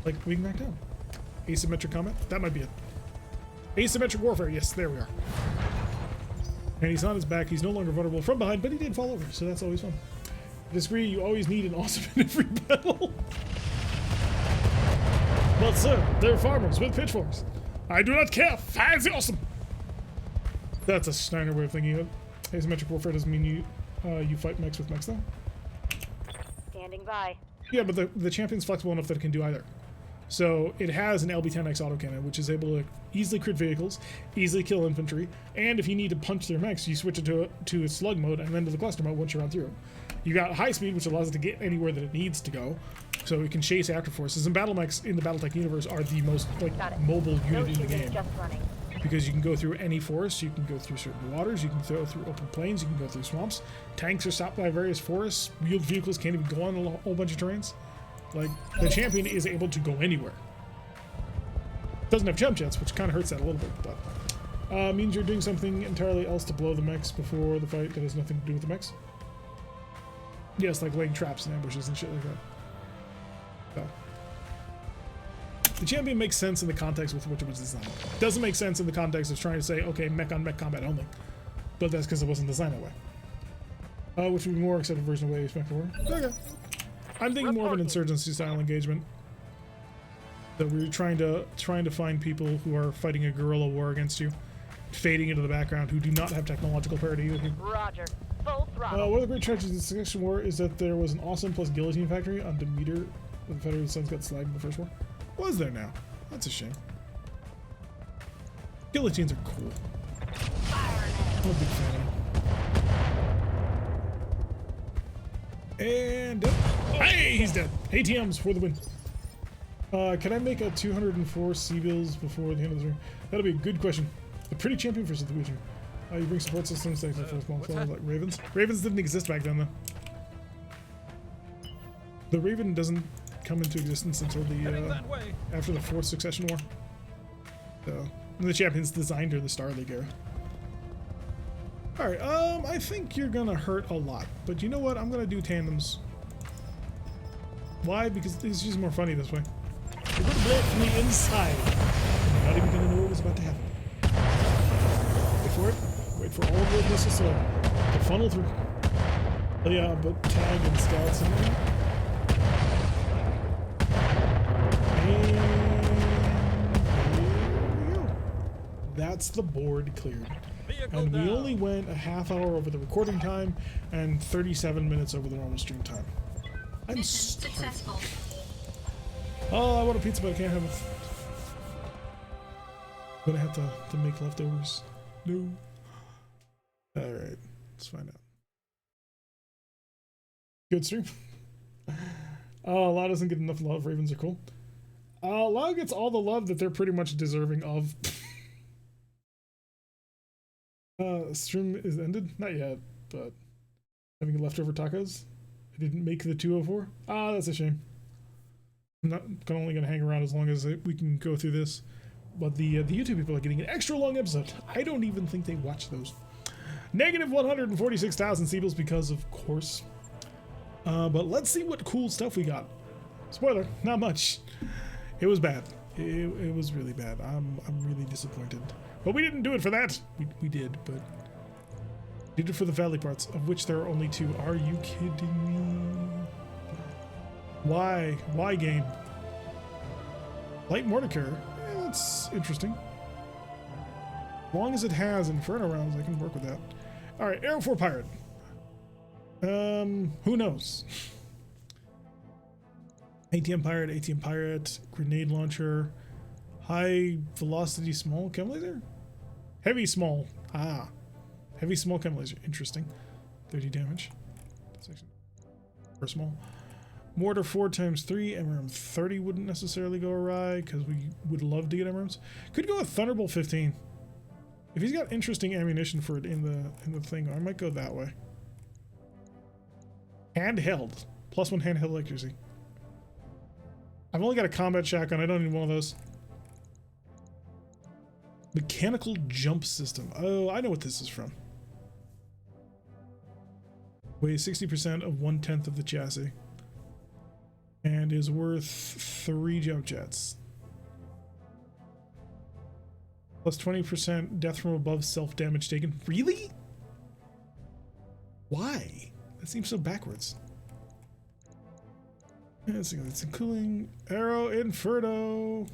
Like we can knock down. Asymmetric combat? That might be it. Asymmetric warfare. Yes, there we are. And he's on his back. He's no longer vulnerable from behind, but he did fall over, so that's always fun. Disagree, you always need an awesome in every battle. But sir, they're farmers with pitchforks. I do not care. Fancy awesome. That's a Steiner way of thinking of it. Asymmetric warfare doesn't mean you fight mechs with mechs though.
Standing by.
Yeah, but the Champion's flexible enough that it can do either. So it has an LB-10X autocannon, which is able to easily crit vehicles, easily kill infantry, and if you need to punch their mechs, you switch it to a slug mode and then to the cluster mode once you're on through. You got high speed, which allows it to get anywhere that it needs to go, so it can chase after forces. And battle mechs in the BattleTech universe are the most mobile unit in the game.
Just running.
Because you can go through any forest, you can go through certain waters, you can go through open plains, you can go through swamps. Tanks are stopped by various forests. Wheeled vehicles can't even go on a whole bunch of terrains. Like, the Champion is able to go anywhere. Doesn't have jump jets, which kind of hurts that a little bit, but means you're doing something entirely else to blow the mechs before the fight that has nothing to do with the mechs. Yes, like laying traps and ambushes and shit like that. So. The Champion makes sense in the context with which it was designed. Doesn't make sense in the context of trying to say, okay, mech on mech combat only. But that's because it wasn't designed that way. Which would be a more accepted version of what you expect for. Okay. I'm thinking more of an insurgency style engagement. That we're trying to find people who are fighting a guerrilla war against you, fading into the background, who do not have technological parity with you.
Roger. Full throttle.
One of the great tragedies of the Succession War is that there was an awesome plus guillotine factory on Demeter, where the Federated Sons got slagged in the first war. Was there now? That's a shame. Guillotines are cool. I'm a big fan of them. And hey, he's dead. ATMs for the win. Can I make a 204 C-bills before the end of the room? That'll be a good question. A pretty champion versus the Witcher. You bring support systems thanks to first
what's
like
that?
Ravens. Ravens didn't exist back then, though. The Raven doesn't come into existence until
Heading
the
that way.
after the Fourth Succession War. So the champions designed her the Star League era. All right, I think you're gonna hurt a lot, but you know what? I'm gonna do tandems. Why? Because it's just more funny this way. You're gonna blow it from the inside. You're not even gonna know what was about to happen. Wait for it. Wait for all of those missiles to funnel through. Oh yeah, but tag and scouts and everything. And there we go. That's the board cleared.
Vehicle
And we
down.
only went a half hour over the recording time and 37 minutes over the normal stream time. I'm
Mission
starving.
successful.
Oh, I want a pizza, but I can't have it. I'm gonna have to make leftovers. No. Alright, let's find out. Good stream. Law doesn't get enough love. Ravens are cool. Law gets all the love that they're pretty much deserving of. Stream is ended? Not yet, but having leftover tacos. I didn't make the 204. That's a shame. I'm not only gonna hang around as long as we can go through this. But the YouTube people are getting an extra long episode. I don't even think they watch those. Negative 146,000 Seebles because of course. But let's see what cool stuff we got. Spoiler, not much. It was bad. It was really bad. I'm really disappointed. But we didn't do it for that. We did, but we did it for the valley parts, of which there are only 2. Are you kidding me? Why? Why game? Light mortar carrier. That's interesting. As long as it has Inferno rounds, I can work with that. All right, Arrow 4 Pirate. Who knows? ATM Pirate, Grenade Launcher, High Velocity Small Chem Laser? Heavy Small. Heavy Small Chem Laser. Interesting. 30 damage. Section. For small. Mortar 4 times 3. MRM 30 wouldn't necessarily go awry because we would love to get MRMs. Could go with Thunderbolt 15. If he's got interesting ammunition for it in the thing, I might go that way. Handheld. +1 handheld accuracy. I've only got a combat shotgun. I don't need one of those. Mechanical jump system. Oh, I know what this is from. Weighs 60% of 1/10 of the chassis. And is worth 3 jump jets. Plus 20% death from above self-damage taken. Really? Why? That seems so backwards. Let's see, that's cooling. Arrow Inferno.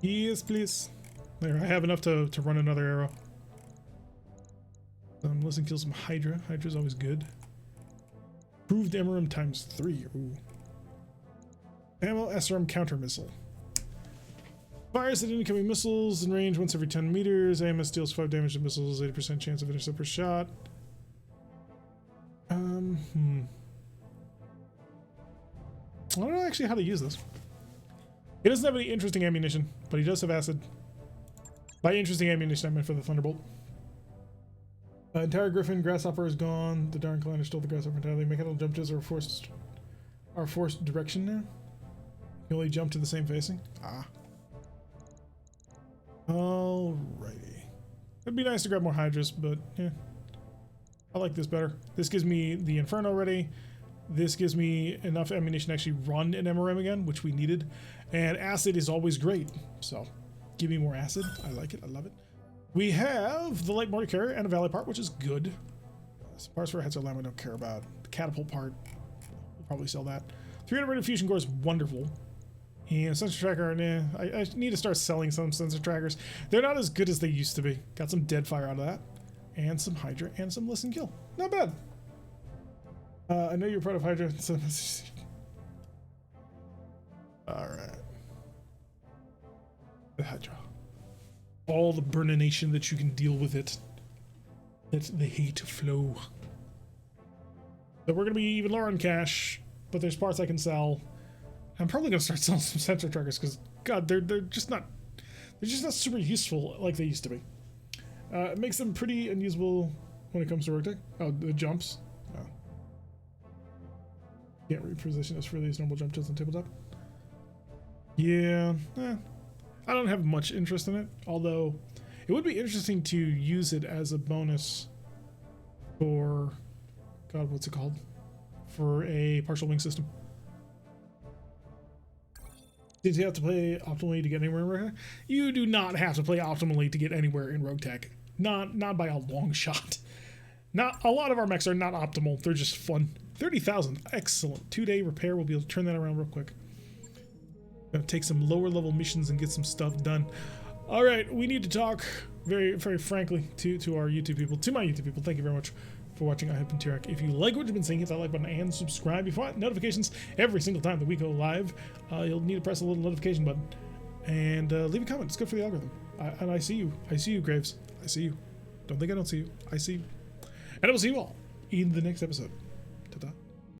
Yes, please. There, I have enough to run another arrow. Listen, kill some Hydra. Hydra's always good. Proved MRM times 3. Ooh. Ammo SRM counter missile. Fires at incoming missiles in range once every 10 meters. AMS deals 5 damage to missiles, 80% chance of intercept per shot. I don't know actually how to use this. He doesn't have any interesting ammunition, but he does have acid. By interesting ammunition, I meant for the Thunderbolt. Entire Griffin, Grasshopper is gone. The Darn Collider stole the Grasshopper entirely. Mechanical jump jets are forced direction now. You only jump to the same facing. Alrighty. It'd be nice to grab more Hydras, but yeah. I like this better. This gives me the Inferno ready. This gives me enough ammunition to actually run an MRM again, which we needed. And acid is always great. So give me more acid. I like it. I love it. We have the light mortar carrier and a valley part, which is good. Some parts for heads or lamb I don't care about. The catapult part, we'll probably sell that. 300 rated fusion core is wonderful. And sensor tracker, nah. I need to start selling some sensor trackers. They're not as good as they used to be. Got some dead fire out of that. And some Hydra and some listen kill. Not bad. I know you're part of Hydra. So alright. The Hydra. All the burnination that you can deal with it. Let the hate flow. So we're going to be even lower on cash, but there's parts I can sell. I'm probably going to start selling some sensor trackers because, God, they're just not super useful like they used to be. It makes them pretty unusable when it comes to RogueTech. Oh, the jumps. Oh. Can't reposition as freely as normal jump does on tabletop. Yeah, I don't have much interest in it, although it would be interesting to use it as a bonus for, God, what's it called? For a partial wing system. Did you have to play optimally to get anywhere in RogueTech? You do not have to play optimally to get anywhere in RogueTech. Not by a long shot. Not a lot of our mechs are not optimal. They're just fun. 30,000, excellent. 2-day repair. We'll be able to turn that around real quick. Gonna take some lower level missions and get some stuff done. All right, we need to talk very, very frankly to our YouTube people, to my YouTube people. Thank you very much for watching. I have been T-Rex. If you like what you've been seeing, hit that like button and subscribe. If you want notifications every single time that we go live, you'll need to press a little notification button and leave a comment. It's good for the algorithm. And I see you. I see you, Graves. I see you. Don't think I don't see you. I see you. And I will see you all in the next episode. Ta-ta.